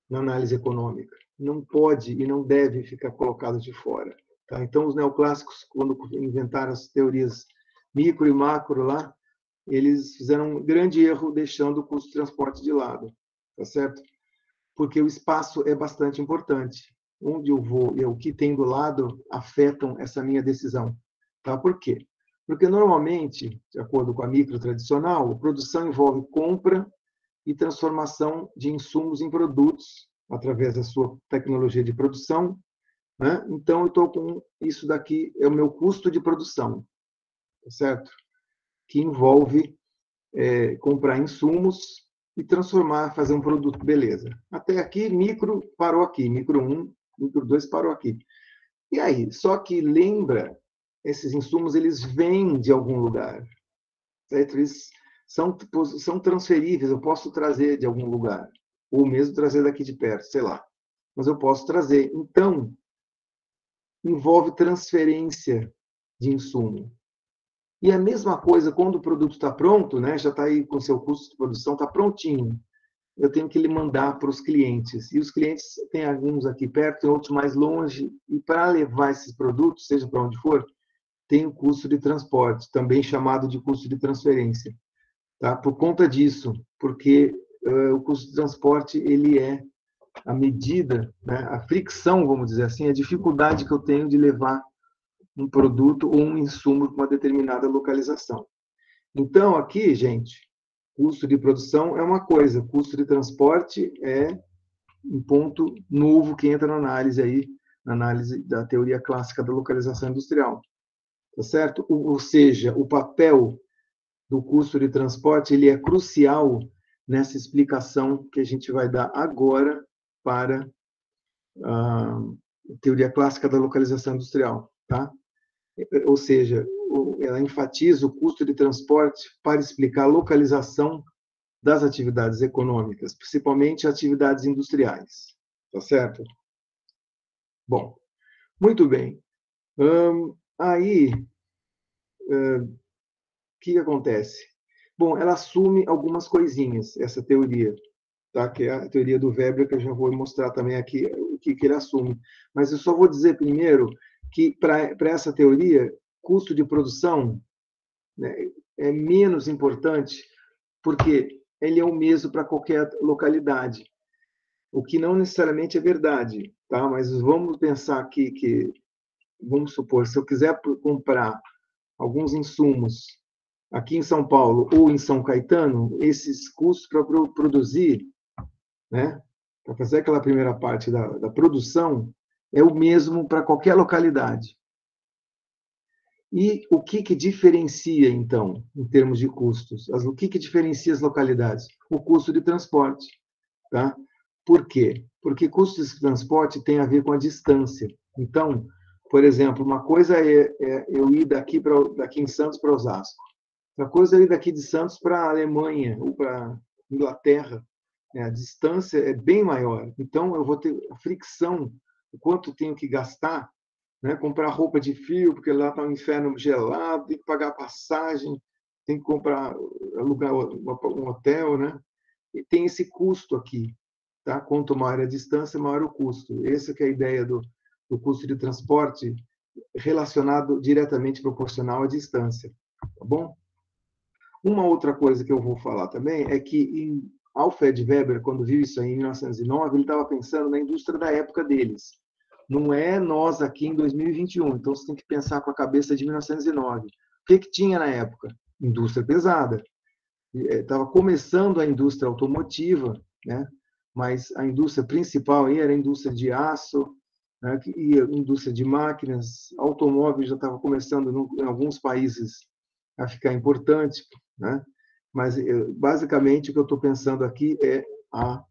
análise econômica. Não pode e não deve ficar colocado de fora. Tá? Então, os neoclássicos, quando inventaram as teorias micro e macro lá, eles fizeram um grande erro deixando o custo de transporte de lado, tá certo? Porque o espaço é bastante importante. Onde eu vou e o que tem do lado afetam essa minha decisão. Tá? Por quê? Porque, normalmente, de acordo com a micro tradicional, a produção envolve compra e transformação de insumos em produtos, através da sua tecnologia de produção. Né? Então, eu estou com isso daqui, é o meu custo de produção, tá certo? Que envolve comprar insumos e transformar, fazer um produto, beleza. Até aqui, micro parou aqui, micro 1, micro 2 parou aqui. E aí? Só que lembra, esses insumos, eles vêm de algum lugar, certo? Eles são transferíveis, eu posso trazer de algum lugar, ou mesmo trazer daqui de perto, sei lá. Mas eu posso trazer. Então, envolve transferência de insumo. E a mesma coisa quando o produto está pronto, né, já está aí com seu custo de produção, está prontinho. Eu tenho que lhe mandar para os clientes. E os clientes, tem alguns aqui perto, tem outros mais longe. E para levar esses produtos, seja para onde for, tem o custo de transporte, também chamado de custo de transferência. Tá? Por conta disso, porque o custo de transporte ele é a medida, né, a fricção, vamos dizer assim, a dificuldade que eu tenho de levar um produto ou um insumo para uma determinada localização. Então, aqui, gente, custo de produção é uma coisa, custo de transporte é um ponto novo que entra na análise da teoria clássica da localização industrial. Tá certo? Ou seja, o papel do custo de transporte ele é crucial nessa explicação que a gente vai dar agora para a teoria clássica da localização industrial, tá? Ou seja, ela enfatiza o custo de transporte para explicar a localização das atividades econômicas, principalmente atividades industriais, tá certo? Bom, muito bem. Aí, o que acontece? Bom, ela assume algumas coisinhas, essa teoria, tá? Que é a teoria do Weber, que eu já vou mostrar também aqui o que ele assume. Mas eu só vou dizer primeiro que, para essa teoria, custo de produção, né, é menos importante, porque ele é o mesmo para qualquer localidade, o que não necessariamente é verdade, tá? Mas vamos pensar aqui que, vamos supor, se eu quiser comprar alguns insumos aqui em São Paulo ou em São Caetano, esses custos para produzir, né, para fazer aquela primeira parte da produção, é o mesmo para qualquer localidade. E o que diferencia, então, em termos de custos? O que diferencia as localidades? O custo de transporte. Tá? Por quê? Porque custo de transporte tem a ver com a distância. Então, por exemplo, uma coisa é eu ir daqui em Santos para Osasco. Outra coisa é ir daqui de Santos para a Alemanha ou para a Inglaterra. A distância é bem maior. Então, eu vou ter a fricção, o quanto tenho que gastar, né? Comprar roupa de frio, porque lá está um inferno gelado, tem que pagar passagem, tem que comprar, alugar um hotel, né? E tem esse custo aqui. Tá? Quanto maior a distância, maior o custo. Essa que é a ideia do custo de transporte relacionado diretamente proporcional à distância. Tá bom? Uma outra coisa que eu vou falar também é que Alfred Weber, quando viu isso aí em 1909, ele estava pensando na indústria da época deles. Não é nós aqui em 2021. Então, você tem que pensar com a cabeça de 1909. O que tinha na época? Indústria pesada. Estava começando a indústria automotiva, né? Mas a indústria principal aí era a indústria de aço, né? E a indústria de máquinas. Automóvel já estava começando em alguns países a ficar importante, né? Mas basicamente o que eu estou pensando aqui é a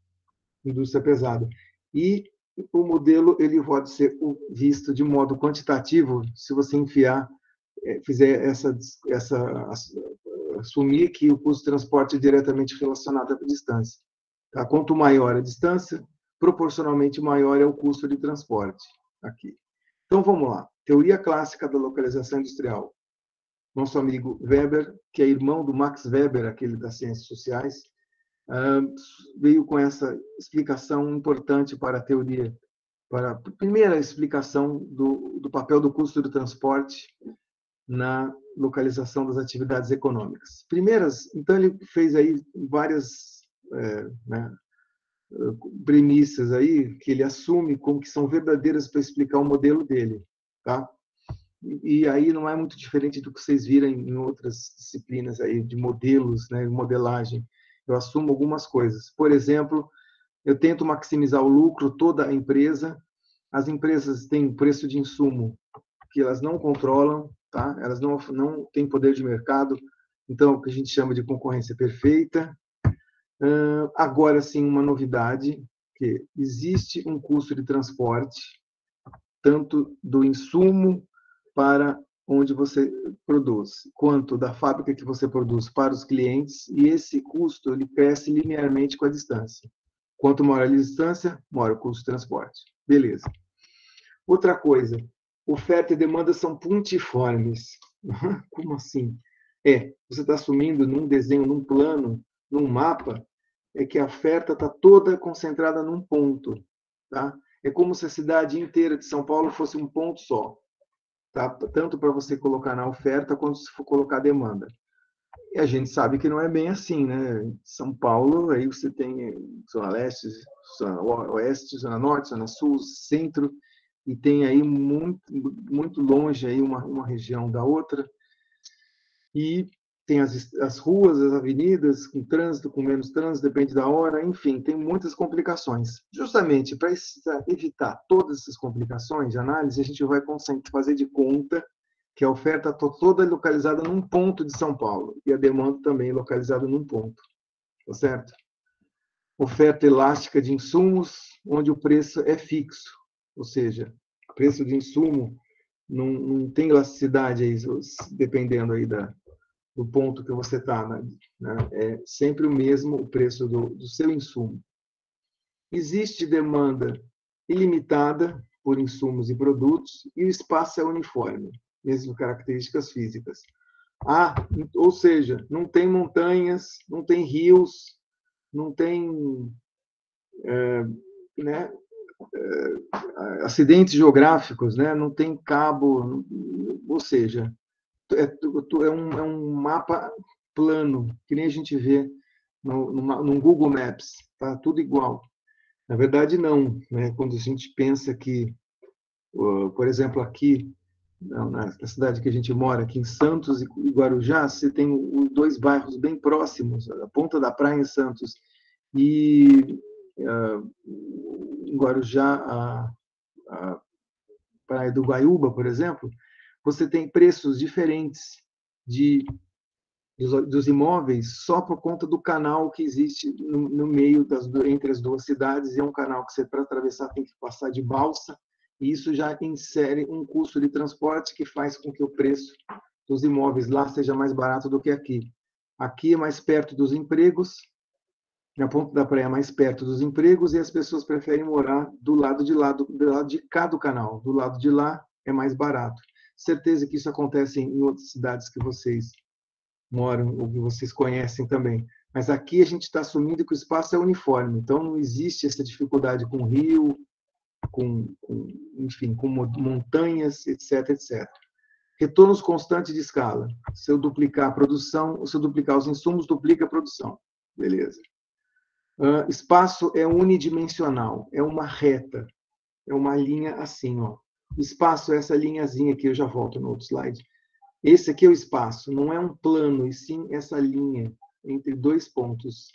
indústria pesada. E o modelo ele pode ser visto de modo quantitativo se você fizer assumir que o custo de transporte é diretamente relacionado à distância. Tá? Quanto maior a distância, proporcionalmente maior é o custo de transporte aqui. Então vamos lá. Teoria clássica da localização industrial. Nosso amigo Weber, que é irmão do Max Weber, aquele das ciências sociais, veio com essa explicação importante para a teoria, para a primeira explicação do papel do custo do transporte na localização das atividades econômicas. Então ele fez aí várias premissas aí que ele assume como que são verdadeiras para explicar o modelo dele, tá? E aí não é muito diferente do que vocês viram em outras disciplinas aí de modelos, né, modelagem. Eu assumo algumas coisas. Por exemplo, eu tento maximizar o lucro toda a empresa. As empresas têm preço de insumo que elas não controlam, tá? Elas não têm poder de mercado. Então, o que a gente chama de concorrência perfeita. Agora sim, uma novidade, que existe um custo de transporte, tanto do insumo para onde você produz, quanto da fábrica que você produz para os clientes, e esse custo ele cresce linearmente com a distância. Quanto maior a distância, maior o custo de transporte. Beleza. Outra coisa, oferta e demanda são puntiformes. Como assim? Você está assumindo num desenho, num plano, num mapa, é que a oferta está toda concentrada num ponto. Tá? É como se a cidade inteira de São Paulo fosse um ponto só. Tá? Tanto para você colocar na oferta, quanto se for colocar a demanda. E a gente sabe que não é bem assim, né? São Paulo, aí você tem Zona Leste, Zona Oeste, Zona Norte, Zona Sul, Centro, e tem aí muito, muito longe aí uma região da outra. E tem as ruas, as avenidas, com trânsito, com menos trânsito, depende da hora, enfim, tem muitas complicações. Justamente para evitar todas essas complicações de análise, a gente vai fazer de conta que a oferta está toda localizada num ponto de São Paulo e a demanda também localizada num ponto, tá certo? Oferta elástica de insumos, onde o preço é fixo, ou seja, o preço de insumo não tem elasticidade aí, dependendo aí do ponto que você está, né? É sempre o mesmo o preço do seu insumo. Existe demanda ilimitada por insumos e produtos e o espaço é uniforme, mesmo características físicas. Ou seja, não tem montanhas, não tem rios, não tem né, acidentes geográficos, né? Não tem cabo, ou seja, é um mapa plano, que nem a gente vê no Google Maps, tá tudo igual. Na verdade, não, né? Quando a gente pensa que, por exemplo, aqui na cidade que a gente mora, aqui em Santos e Guarujá, você tem os dois bairros bem próximos, a Ponta da Praia em Santos e em Guarujá, a Praia do Guaiúba, por exemplo, você tem preços diferentes de dos imóveis só por conta do canal que existe no meio entre as duas cidades, e é um canal que você, para atravessar, tem que passar de balsa, e isso já insere um custo de transporte que faz com que o preço dos imóveis lá seja mais barato do que aqui. Aqui é mais perto dos empregos, na Ponta da Praia é mais perto dos empregos, e as pessoas preferem morar do lado de cá do canal. Do lado de lá é mais barato. Certeza que isso acontece em outras cidades que vocês moram ou que vocês conhecem também. Mas aqui a gente está assumindo que o espaço é uniforme, então não existe essa dificuldade com rio, enfim, com montanhas, etc, etc. Retornos constantes de escala. Se eu duplicar a produção, se eu duplicar os insumos, duplica a produção. Beleza. Espaço é unidimensional, é uma reta, é uma linha assim, ó. O espaço é essa linhazinha aqui, eu já volto no outro slide. Esse aqui é o espaço, não é um plano, e sim essa linha entre dois pontos.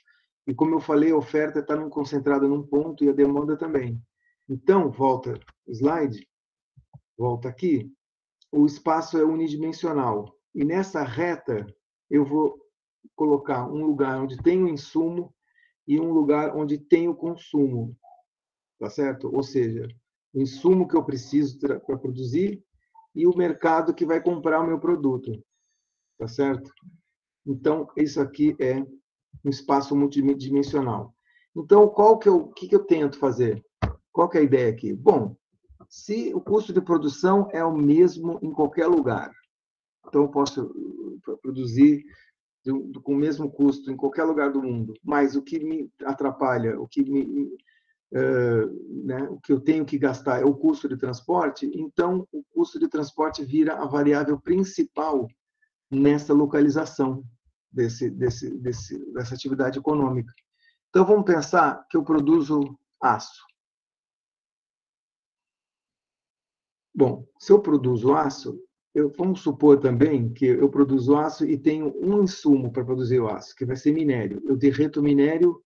E como eu falei, a oferta está concentrada num ponto e a demanda também. Então, volta slide, volta aqui. O espaço é unidimensional. E nessa reta, eu vou colocar um lugar onde tem o insumo e um lugar onde tem o consumo, tá certo? Ou seja, o insumo que eu preciso para produzir e o mercado que vai comprar o meu produto, tá certo? Então, isso aqui é um espaço multidimensional. Então, que eu tento fazer? Qual que é a ideia aqui? Bom, se o custo de produção é o mesmo em qualquer lugar, então eu posso produzir com o mesmo custo em qualquer lugar do mundo, mas o que me atrapalha, o que eu tenho que gastar é o custo de transporte, então o custo de transporte vira a variável principal nessa localização dessa atividade econômica. Então, vamos pensar que eu produzo aço. Bom, se eu produzo aço, vamos supor também que eu produzo aço e tenho um insumo para produzir o aço, que vai ser minério. Eu derreto o minério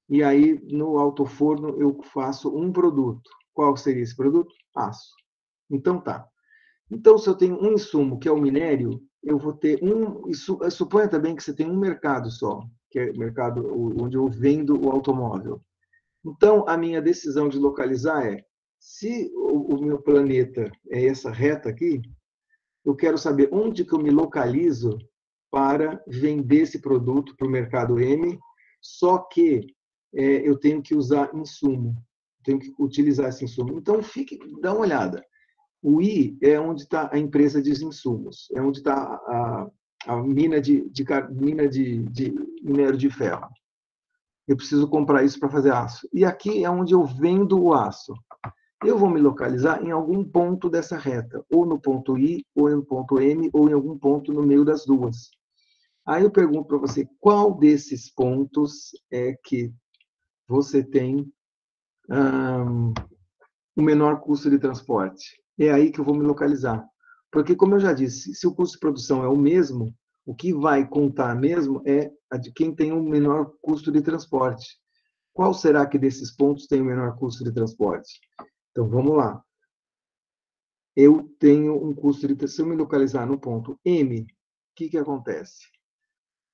e aí no alto-forno eu faço um produto. Qual seria esse produto? Aço. Então tá. Então, se eu tenho um insumo, que é o minério, eu vou ter suponha também que você tem um mercado só, que é o mercado onde eu vendo o automóvel. Então, a minha decisão de localizar é, se o meu planeta é essa reta aqui, eu quero saber onde que eu me localizo para vender esse produto para o mercado M, só que eu tenho que usar insumo, tenho que utilizar esse insumo. Então, dá uma olhada. O I é onde está a empresa de insumos, é onde está a mina de minério de ferro. Eu preciso comprar isso para fazer aço. E aqui é onde eu vendo o aço. Eu vou me localizar em algum ponto dessa reta, ou no ponto I, ou no ponto M, ou em algum ponto no meio das duas. Aí eu pergunto para você, qual desses pontos é que você tem o menor custo de transporte? É aí que eu vou me localizar. Porque, como eu já disse, se o custo de produção é o mesmo, o que vai contar mesmo é a de quem tem o menor custo de transporte. Qual será que desses pontos tem o menor custo de transporte? Então, vamos lá. Eu tenho um custo de... Se eu me localizar no ponto M, o que acontece?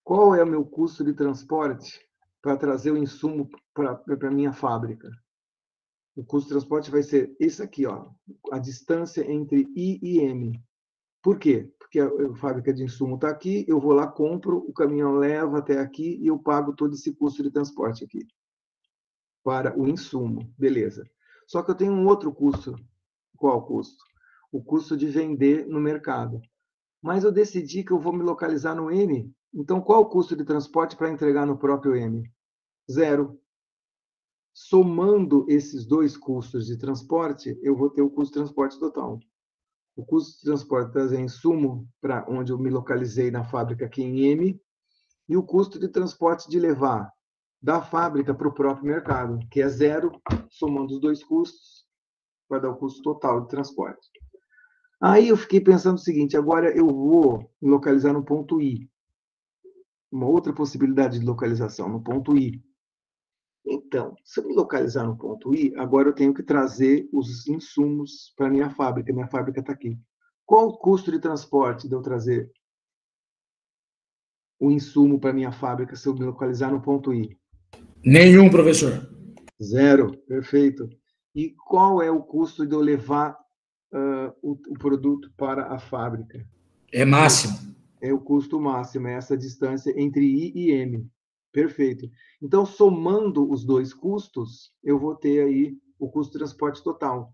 Qual é o meu custo de transporte para trazer o insumo para a minha fábrica? O custo de transporte vai ser esse aqui, ó, a distância entre I e M. Por quê? Porque a fábrica de insumo está aqui, eu vou lá, compro, o caminhão leva até aqui e eu pago todo esse custo de transporte aqui para o insumo. Beleza. Só que eu tenho um outro custo. Qual custo? O custo de vender no mercado. Mas eu decidi que eu vou me localizar no M. Então, qual o custo de transporte para entregar no próprio M? Zero. Somando esses dois custos de transporte, eu vou ter o custo de transporte total. O custo de transporte trazer insumo para onde eu me localizei na fábrica aqui em M, e o custo de transporte de levar da fábrica para o próprio mercado, que é zero, somando os dois custos, vai dar o custo total de transporte. Aí eu fiquei pensando o seguinte, agora eu vou me localizar no ponto I. Uma outra possibilidade de localização, no ponto I. Então, se eu me localizar no ponto I, agora eu tenho que trazer os insumos para a minha fábrica. Minha fábrica está aqui. Qual o custo de transporte de eu trazer o insumo para a minha fábrica se eu me localizar no ponto I? Nenhum, professor. Zero, perfeito. E qual é o custo de eu levar o produto para a fábrica? É máximo. É o custo máximo, é essa distância entre I e M. Perfeito. Então, somando os dois custos, eu vou ter aí o custo de transporte total.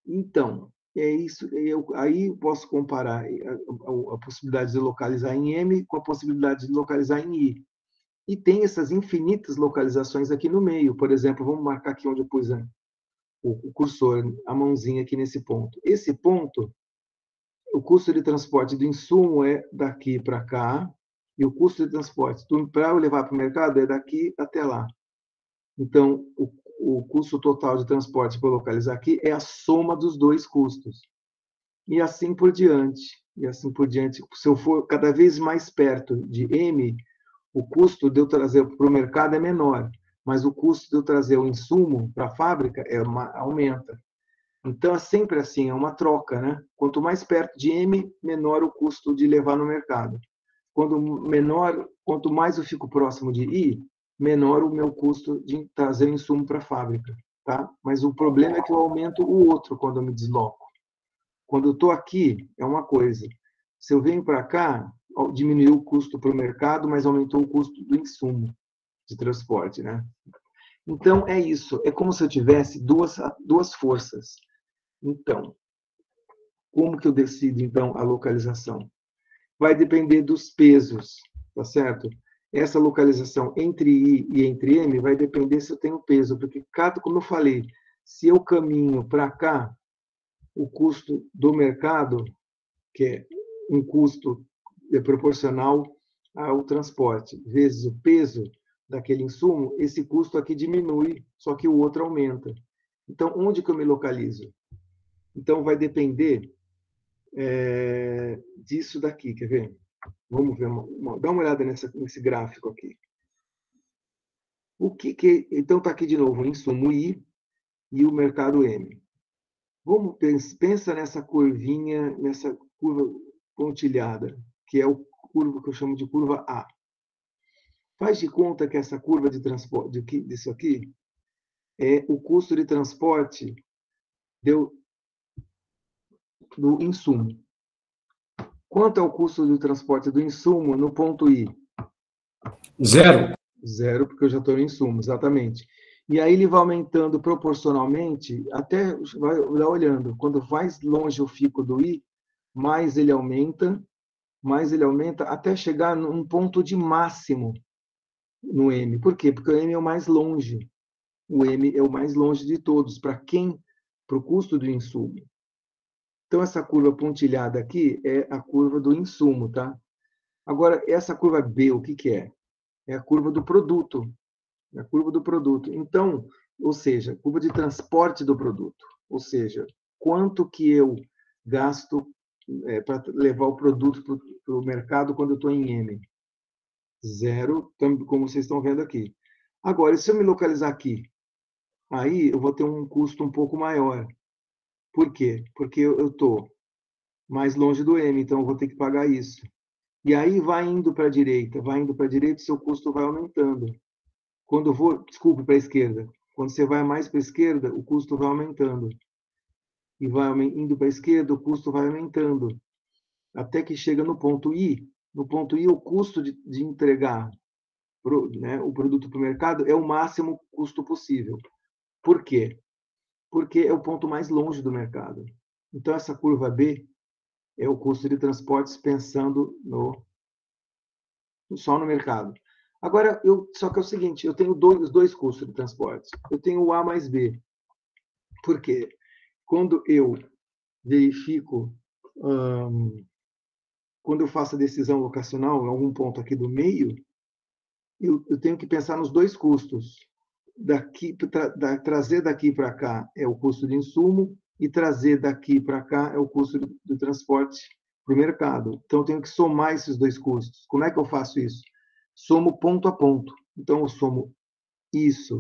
Então, é isso. Aí eu posso comparar a possibilidade de localizar em M com a possibilidade de localizar em I. E tem essas infinitas localizações aqui no meio. Por exemplo, vamos marcar aqui onde eu pus o cursor, a mãozinha aqui nesse ponto. Esse ponto, o custo de transporte do insumo é daqui para cá, e o custo de transporte para eu levar para o mercado é daqui até lá. Então, o custo total de transporte para localizar aqui é a soma dos dois custos. E assim por diante. E assim por diante. Se eu for cada vez mais perto de M, o custo de eu trazer para o mercado é menor, mas o custo de eu trazer o insumo para a fábrica aumenta. Então, é sempre assim, é uma troca, né? Quanto mais perto de M, menor o custo de levar no mercado. Quanto mais eu fico próximo de I, menor o meu custo de trazer o insumo para a fábrica, tá? Mas o problema é que eu aumento o outro quando eu me desloco. Quando eu estou aqui, é uma coisa. Se eu venho para cá, diminuiu o custo para o mercado, mas aumentou o custo do insumo de transporte, né? Então, é isso. É como se eu tivesse duas forças. Então, como que eu decido, então, a localização? Vai depender dos pesos, tá certo? Essa localização entre I e entre M vai depender se eu tenho peso, porque como eu falei, se eu caminho para cá, o custo do mercado, que é um custo proporcional ao transporte, vezes o peso daquele insumo, esse custo aqui diminui, só que o outro aumenta. Então, onde que eu me localizo? Então, vai depender disso daqui, quer ver? Vamos ver, dá uma olhada nesse gráfico aqui. Então, está aqui de novo o insumo I e o mercado M. Vamos pensa nessa curvinha, nessa curva pontilhada, que é o curva que eu chamo de curva A. Faz de conta que essa curva de transporte, disso aqui, é o custo de transporte do insumo. Quanto é o custo de transporte do insumo no ponto I? Zero. Zero, porque eu já estou no insumo, exatamente. E aí ele vai aumentando proporcionalmente, até vai olhando. Quando mais longe eu fico do I, mais ele aumenta, até chegar num ponto de máximo no M. Por quê? Porque o M é o mais longe. O M é o mais longe de todos. Para quem? Para o custo do insumo. Então, essa curva pontilhada aqui é a curva do insumo, tá? Agora, essa curva B, o que é? É a curva do produto. É a curva do produto. Então, ou seja, curva de transporte do produto. Ou seja, quanto que eu gasto para levar o produto para o mercado quando eu estou em M? Zero, como vocês estão vendo aqui. Agora, se eu me localizar aqui, aí eu vou ter um custo um pouco maior. Por quê? Porque eu estou mais longe do M, então eu vou ter que pagar isso. E aí vai indo para a direita, seu custo vai aumentando. Quando eu vou, desculpe, para a esquerda. Quando você vai mais para a esquerda, o custo vai aumentando. E vai indo para a esquerda, o custo vai aumentando. Até que chega no ponto I. No ponto I, o custo de entregar o produto para o mercado é o máximo custo possível. Por quê? Porque é o ponto mais longe do mercado. Então, essa curva B é o custo de transportes pensando só no mercado. Agora, só que é o seguinte, eu tenho os dois custos de transportes. Eu tenho o A mais B. Por quê? Quando eu verifico, quando eu faço a decisão locacional, em algum ponto aqui do meio, eu tenho que pensar nos dois custos. Trazer daqui para cá é o custo de insumo e trazer daqui para cá é o custo do transporte para o mercado. Então, eu tenho que somar esses dois custos. Como é que eu faço isso? Somo ponto a ponto. Então, eu somo isso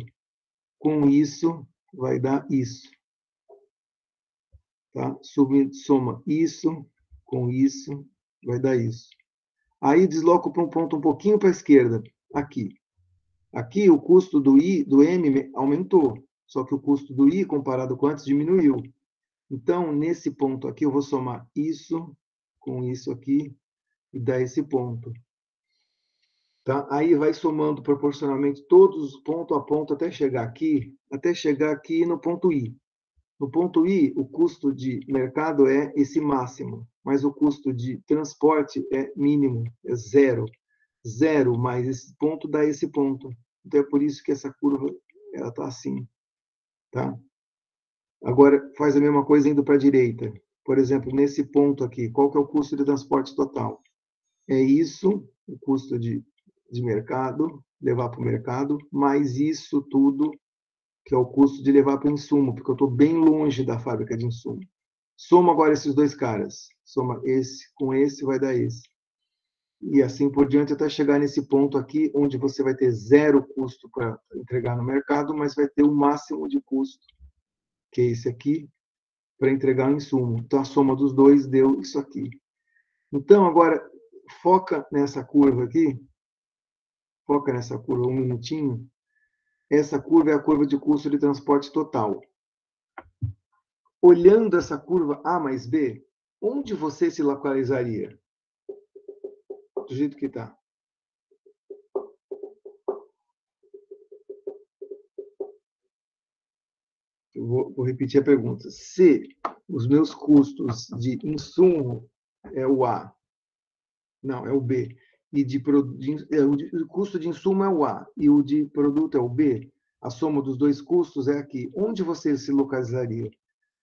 com isso, vai dar isso. Tá? Soma isso com isso, vai dar isso. Aí desloco para um ponto um pouquinho para a esquerda, aqui. Aqui o custo do M aumentou, só que o custo do I comparado com antes diminuiu. Então, nesse ponto aqui, eu vou somar isso com isso aqui e dar esse ponto. Tá? Aí vai somando proporcionalmente todos ponto a ponto até chegar aqui no ponto I. No ponto I, o custo de mercado é esse máximo, mas o custo de transporte é mínimo, é zero. Zero mais esse ponto dá esse ponto. Então é por isso que essa curva ela está assim. Tá? Agora, faz a mesma coisa indo para a direita. Por exemplo, nesse ponto aqui, qual que é o custo de transporte total? É isso, o custo de mercado, levar para o mercado, mais isso tudo, que é o custo de levar para o insumo, porque eu estou bem longe da fábrica de insumo. Soma agora esses dois caras. Soma esse com esse, vai dar esse. E assim por diante, até chegar nesse ponto aqui, onde você vai ter zero custo para entregar no mercado, mas vai ter o máximo de custo, que é esse aqui, para entregar o insumo. Então, a soma dos dois deu isso aqui. Então, agora, foca nessa curva aqui. Foca nessa curva um minutinho. Essa curva é a curva de custo de transporte total. Olhando essa curva A mais B, onde você se localizaria? Do jeito que está. Eu vou repetir a pergunta. Se os meus custos de insumo é o A, não, é o B, e o custo de insumo é o A e o de produto é o B, a soma dos dois custos é aqui. Onde você se localizaria?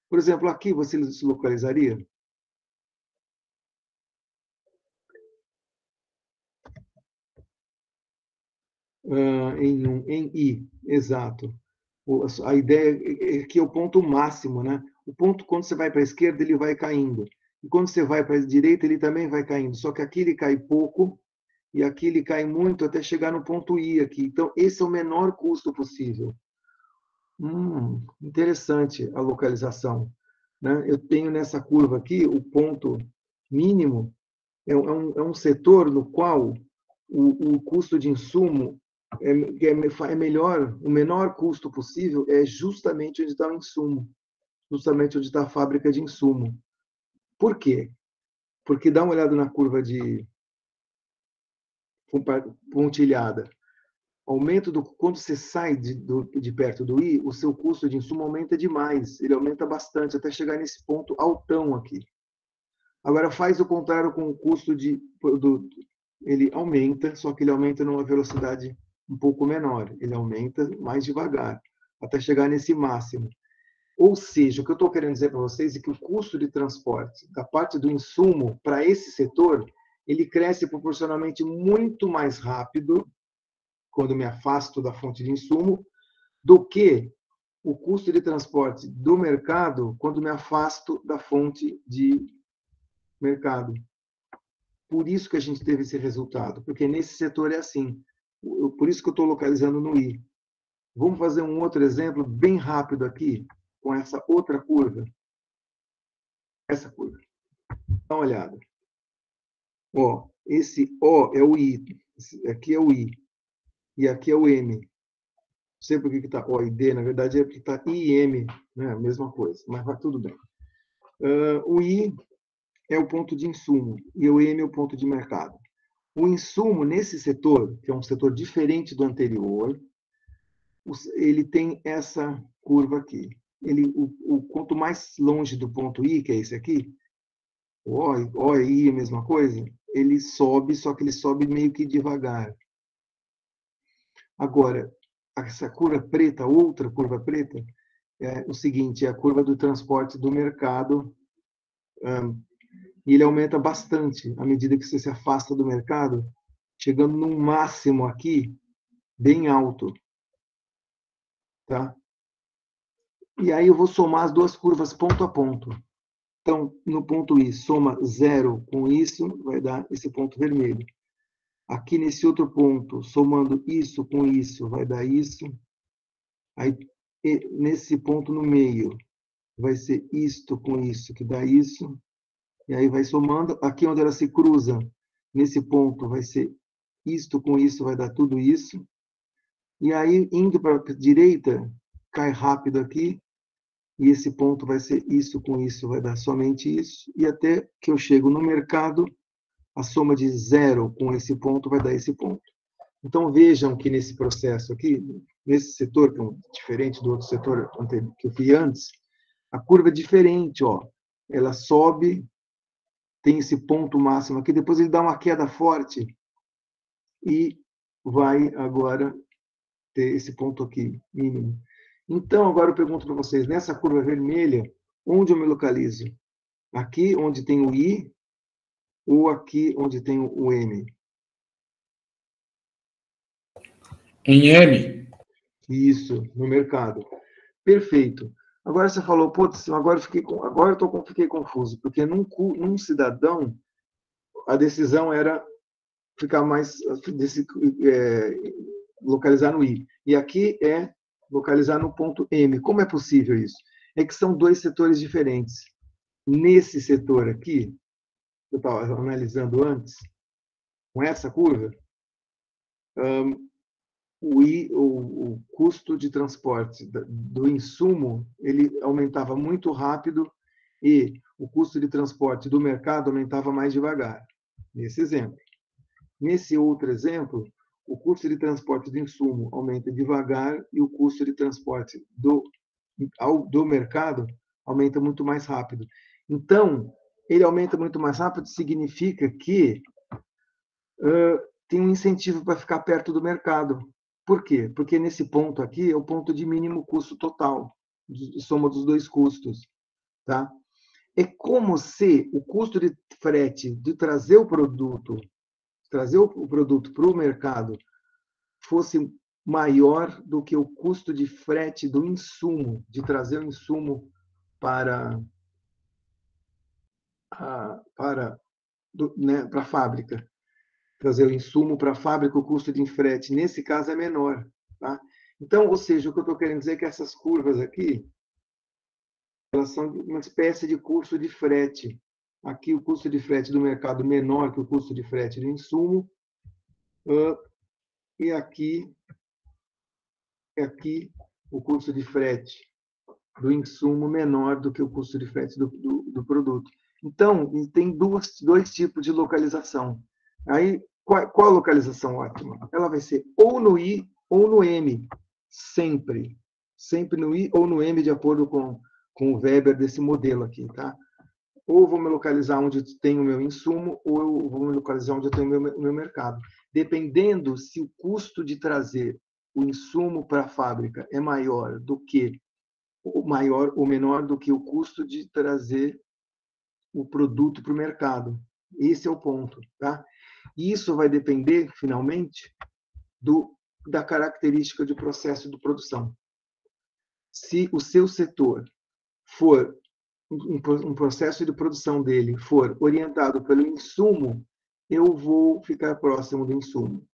Por exemplo, aqui você se localizaria? Em I, exato. A ideia é que é o ponto máximo, né? O ponto, quando você vai para a esquerda, ele vai caindo. E quando você vai para a direita, ele também vai caindo. Só que aqui ele cai pouco e aqui ele cai muito até chegar no ponto I aqui. Então, esse é o menor custo possível. Interessante a localização. Né? Eu tenho nessa curva aqui o ponto mínimo, é um setor no qual o custo de insumo é melhor, o menor custo possível é justamente onde está o insumo, justamente onde está a fábrica de insumo. Por quê? Porque dá uma olhada na curva de pontilhada. Quando você sai de perto do I, o seu custo de insumo aumenta demais, ele aumenta bastante, até chegar nesse ponto altão aqui. Agora faz o contrário com o custo de produto. Ele aumenta, só que ele aumenta numa velocidade um pouco menor. Ele aumenta mais devagar, até chegar nesse máximo. Ou seja, o que eu estou querendo dizer para vocês é que o custo de transporte da parte do insumo para esse setor, ele cresce proporcionalmente muito mais rápido quando me afasto da fonte de insumo do que o custo de transporte do mercado quando me afasto da fonte de mercado. Por isso que a gente teve esse resultado, porque nesse setor é assim. Por isso que eu estou localizando no I. Vamos fazer um outro exemplo bem rápido aqui, com essa outra curva. Essa curva. Dá uma olhada. Ó, esse O é o I, aqui é o I, e aqui é o M. Não sei por que está O e D, na verdade é porque está I e M, né? A mesma coisa, mas vai tudo bem. O I é o ponto de insumo e o M é o ponto de mercado. O insumo nesse setor, que é um setor diferente do anterior, ele tem essa curva aqui. Quanto mais longe do ponto I, que é esse aqui, O I é a mesma coisa, ele sobe, só que ele sobe meio que devagar. Agora, essa curva preta, outra curva preta, é o seguinte, é a curva do transporte do mercado, e ele aumenta bastante à medida que você se afasta do mercado, chegando num máximo aqui, bem alto. Tá? E aí eu vou somar as duas curvas ponto a ponto. Então, no ponto I, soma 0 com isso, vai dar esse ponto vermelho. Aqui nesse outro ponto, somando isso com isso, vai dar isso. Aí, nesse ponto no meio, vai ser isto com isso, que dá isso. E aí vai somando. Aqui onde ela se cruza, nesse ponto, vai ser isto com isso, vai dar tudo isso. E aí, indo para a direita, cai rápido aqui. E esse ponto vai ser isso com isso, vai dar somente isso. E até que eu chego no mercado, a soma de 0 com esse ponto vai dar esse ponto. Então, vejam que nesse processo aqui, nesse setor, que é diferente do outro setor que eu vi antes, a curva é diferente, ó. Ela sobe, tem esse ponto máximo aqui, depois ele dá uma queda forte e vai agora ter esse ponto aqui, mínimo. Então, agora eu pergunto para vocês, nessa curva vermelha, onde eu me localizo? Aqui onde tem o I ou aqui onde tem o M? Em M. Isso, no mercado. Perfeito. Agora você falou, putz, agora eu fiquei confuso, porque num cidadão, a decisão era ficar mais, localizar no I. E aqui é localizar no ponto M. Como é possível isso? É que são dois setores diferentes. Nesse setor aqui, que eu estava analisando antes, com essa curva, o custo de transporte do insumo ele aumentava muito rápido e o custo de transporte do mercado aumentava mais devagar, nesse exemplo. Nesse outro exemplo, o custo de transporte do insumo aumenta devagar e o custo de transporte do mercado aumenta muito mais rápido. Então, ele aumenta muito mais rápido significa que tem um incentivo para ficar perto do mercado. Por quê? Porque nesse ponto aqui é o ponto de mínimo custo total, de soma dos dois custos. Tá? É como se o custo de frete de trazer o produto para o mercado fosse maior do que o custo de frete do insumo, de trazer o insumo para a fábrica. Trazer o insumo para a fábrica, o custo de frete, nesse caso, é menor. Tá? Então, ou seja, o que eu estou querendo dizer é que essas curvas aqui, elas são uma espécie de custo de frete. Aqui, o custo de frete do mercado menor que o custo de frete do insumo, e aqui o custo de frete do insumo menor do que o custo de frete do produto. Então, tem dois tipos de localização. Aí, qual a localização ótima? Ela vai ser ou no I ou no M, sempre. Sempre no I ou no M, de acordo com o Weber desse modelo aqui. Tá? Ou vou me localizar onde tem o meu insumo, ou eu vou me localizar onde eu tenho o meu mercado. Dependendo se o custo de trazer o insumo para a fábrica é maior ou menor do que o custo de trazer o produto para o mercado. Esse é o ponto. Tá? Isso vai depender, finalmente, da característica de processo de produção. Se o seu setor for, um processo de produção dele for orientado pelo insumo, eu vou ficar próximo do insumo.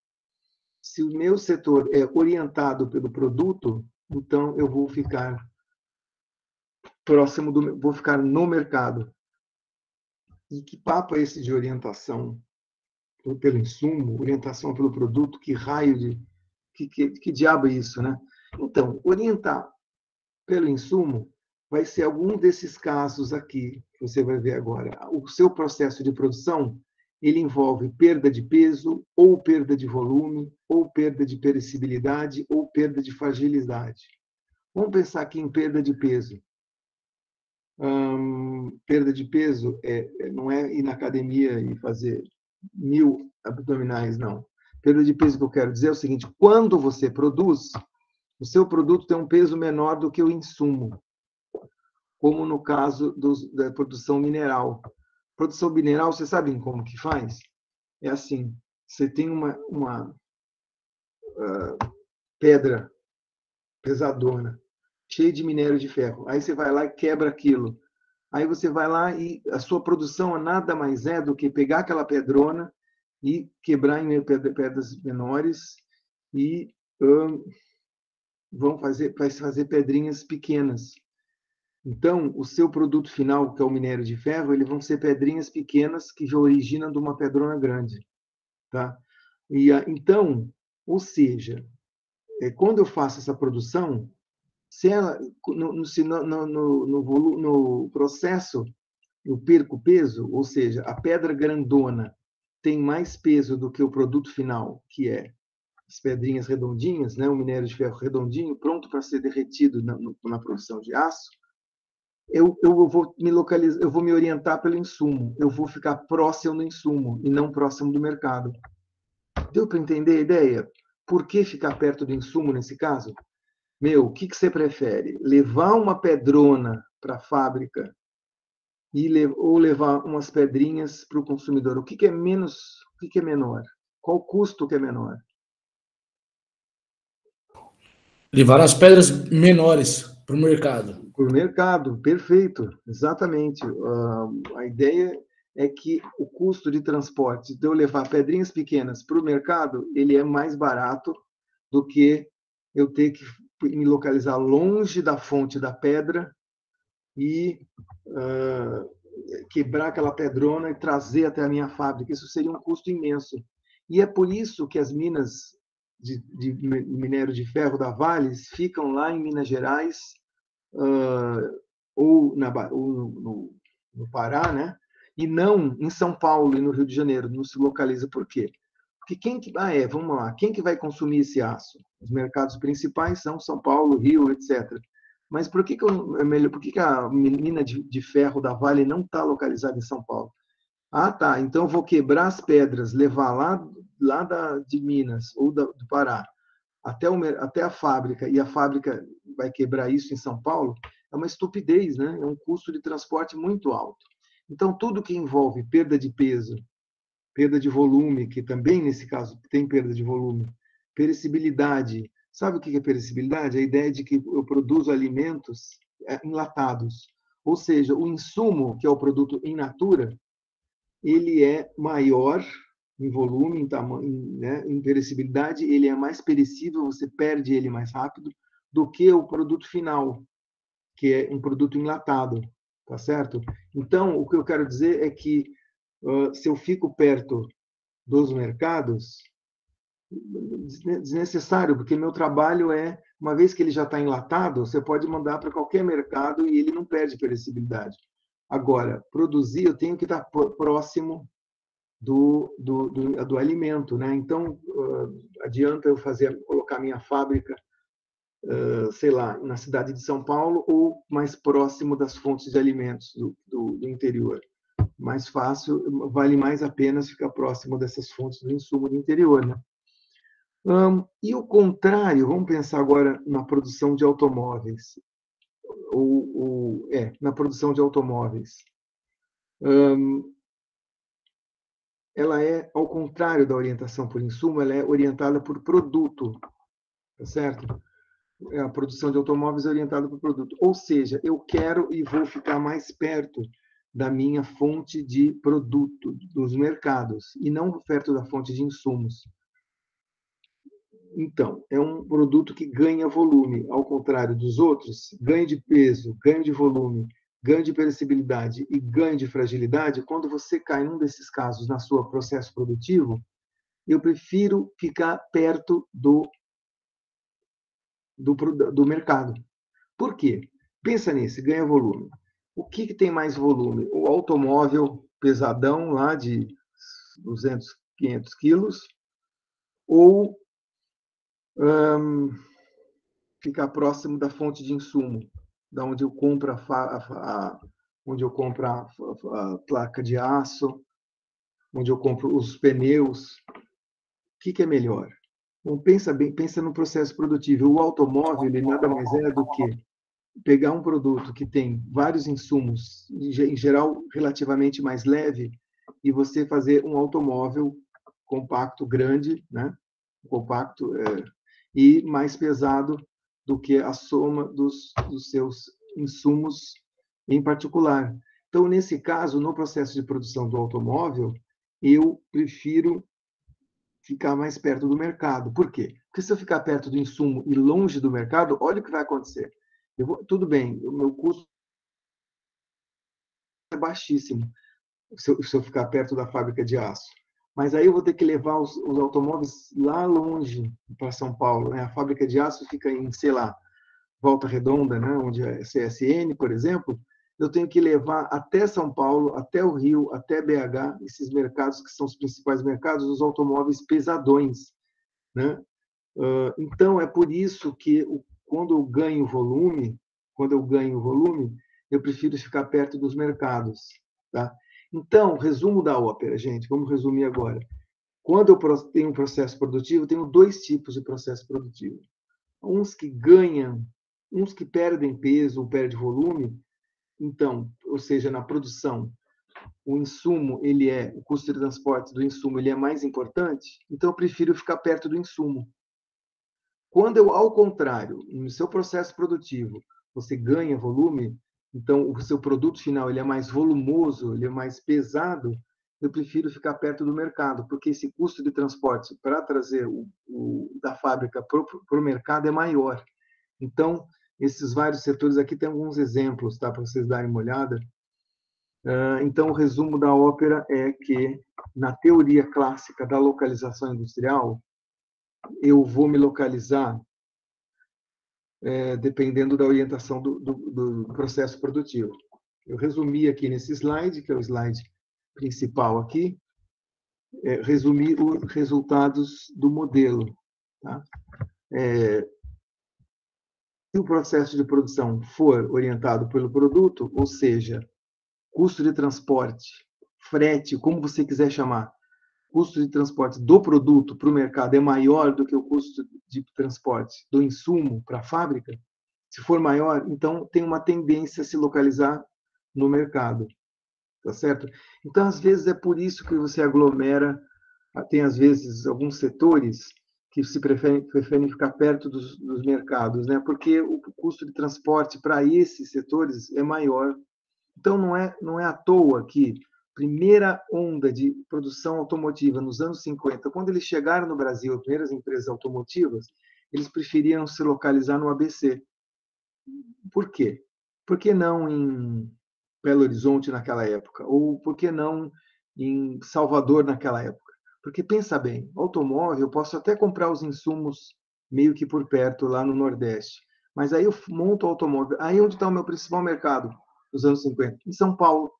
Se o meu setor é orientado pelo produto, então eu vou ficar vou ficar no mercado. E que papo é esse de orientação pelo insumo, orientação pelo produto? Que raio de que diabo é isso, né? Então, orientar pelo insumo vai ser algum desses casos aqui que você vai ver agora. O seu processo de produção, ele envolve perda de peso, ou perda de volume, ou perda de perecibilidade, ou perda de fragilidade. Vamos pensar aqui em perda de peso. Perda de peso não é ir na academia e fazer 1000 abdominais, não. Perda de peso que eu quero dizer é o seguinte: quando você produz, o seu produto tem um peso menor do que o insumo, como no caso da produção mineral. Produção mineral, vocês sabem como que faz? É assim: você tem uma pedra pesadona, cheia de minério de ferro. Aí você vai lá e quebra aquilo. Aí você vai lá e a sua produção nada mais é do que pegar aquela pedrona e quebrar em pedras menores e vai fazer pedrinhas pequenas. Então, o seu produto final, que é o minério de ferro, eles vão ser pedrinhas pequenas que já originam de uma pedrona grande, tá? Então, ou seja, quando eu faço essa produção, se ela no processo eu perco peso, ou seja, a pedra grandona tem mais peso do que o produto final, que é as pedrinhas redondinhas, né, o minério de ferro redondinho, pronto para ser derretido na produção de aço, eu vou me localizar, eu vou me orientar pelo insumo, eu vou ficar próximo do insumo e não próximo do mercado. Deu para entender a ideia? Por que ficar perto do insumo nesse caso? O que você prefere? Levar uma pedrona para a fábrica ou levar umas pedrinhas para o consumidor? O que é menos, o que é menor? Qual o custo que é menor? Levar as pedras menores para o mercado. Para o mercado, perfeito, exatamente. A ideia é que o custo de transporte de eu levar pedrinhas pequenas para o mercado, ele é mais barato do que eu ter que me localizar longe da fonte da pedra e quebrar aquela pedrona e trazer até a minha fábrica. Isso seria um custo imenso. E é por isso que as minas de minério de ferro da Vale ficam lá em Minas Gerais ou no Pará, né? E não em São Paulo e no Rio de Janeiro. Não se localiza por quê? Porque vamos lá, quem que vai consumir esse aço? Os mercados principais são São Paulo, Rio, etc. Mas por que a mina de ferro da Vale não está localizada em São Paulo? Ah, tá. Então eu vou quebrar as pedras, levar lá de Minas ou do Pará até a fábrica, e a fábrica vai quebrar isso em São Paulo, é uma estupidez, né? É um custo de transporte muito alto. Então, tudo que envolve perda de peso, perda de volume, que também, nesse caso, tem perda de volume, perecibilidade. Sabe o que é perecibilidade? A ideia de que eu produzo alimentos enlatados. Ou seja, o insumo, que é o produto in natura, ele é maior em volume, em tamanho, né, em perecibilidade, ele é mais perecível, você perde ele mais rápido do que o produto final, que é um produto enlatado, tá certo? Então, o que eu quero dizer é que se eu fico perto dos mercados, desnecessário, porque meu trabalho uma vez que ele já está enlatado, você pode mandar para qualquer mercado e ele não perde perecibilidade. Agora, produzir, eu tenho que estar próximo do alimento, né? Então, adianta eu colocar minha fábrica, sei lá, na cidade de São Paulo ou mais próximo das fontes de alimentos do interior. Mais fácil, vale mais a pena ficar próximo dessas fontes do insumo do interior, né? E o contrário, vamos pensar agora na produção de automóveis, na produção de automóveis. Ela é, ao contrário da orientação por insumo, ela é orientada por produto, tá certo? A produção de automóveis é orientada por produto. Ou seja, eu quero e vou ficar mais perto da minha fonte de produto, dos mercados, e não perto da fonte de insumos. Então, é um produto que ganha volume, ao contrário dos outros, ganho de peso, ganho de volume, ganho de perecibilidade e ganho de fragilidade. Quando você cai num desses casos na sua processo produtivo, eu prefiro ficar perto do mercado. Por quê? Pensa nisso, ganha volume. O que tem mais volume? O automóvel pesadão lá de 200, 500 quilos ou ficar próximo da fonte de insumo. da onde eu compro onde eu compro a placa de aço, onde eu compro os pneus. O que é melhor? Então, pensa bem, pensa no processo produtivo. O automóvel, ele nada mais é do que pegar um produto que tem vários insumos, em geral relativamente mais leve, e você fazer um automóvel compacto, grande, né? Compacto e mais pesado do que a soma dos seus insumos em particular. Então, nesse caso, no processo de produção do automóvel, eu prefiro ficar mais perto do mercado. Por quê? Porque se eu ficar perto do insumo e longe do mercado, olha o que vai acontecer. Tudo bem, o meu custo é baixíssimo se eu ficar perto da fábrica de aço. Mas aí eu vou ter que levar os automóveis lá longe para São Paulo. Né? A fábrica de aço fica em, sei lá, Volta Redonda, né? Onde é CSN, por exemplo. Eu tenho que levar até São Paulo, até o Rio, até BH, esses mercados que são os principais mercados, os automóveis pesadões. Né? Então, é por isso que quando eu ganho volume, eu prefiro ficar perto dos mercados. Tá? Então, resumo da ópera, gente, vamos resumir agora. Quando eu tenho um processo produtivo, eu tenho dois tipos de processo produtivo. Uns que ganham, uns que perdem peso ou perdem volume. Então, ou seja, na produção, o insumo, o custo de transporte do insumo, ele é mais importante, então eu prefiro ficar perto do insumo. Quando eu, ao contrário, no seu processo produtivo, você ganha volume, então o seu produto final ele é mais volumoso, ele é mais pesado, eu prefiro ficar perto do mercado, porque esse custo de transporte para trazer da fábrica para o mercado é maior. Então, esses vários setores aqui tem alguns exemplos, tá, para vocês darem uma olhada. Então, o resumo da ópera é que, na teoria clássica da localização industrial, eu vou me localizar dependendo da orientação do processo produtivo. Eu resumi aqui nesse slide, que é o slide principal aqui, resumi os resultados do modelo. Tá? Se o processo de produção for orientado pelo produto, ou seja, custo de transporte, frete, como você quiser chamar, custo de transporte do produto para o mercado é maior do que o custo de transporte do insumo para a fábrica, se for maior, então tem uma tendência a se localizar no mercado, tá certo? Então, às vezes, é por isso que você aglomera, tem, às vezes, alguns setores que se preferem ficar perto dos mercados, né? Porque o custo de transporte para esses setores é maior. Então, não é à toa que primeira onda de produção automotiva nos anos 50, quando eles chegaram no Brasil, as primeiras empresas automotivas, eles preferiam se localizar no ABC. Por quê? Por que não em Belo Horizonte naquela época? Ou por que não em Salvador naquela época? Porque, pensa bem, automóvel, eu posso até comprar os insumos meio que por perto, lá no Nordeste. Mas aí eu monto o automóvel. Aí onde está o meu principal mercado dos anos 50? Em São Paulo.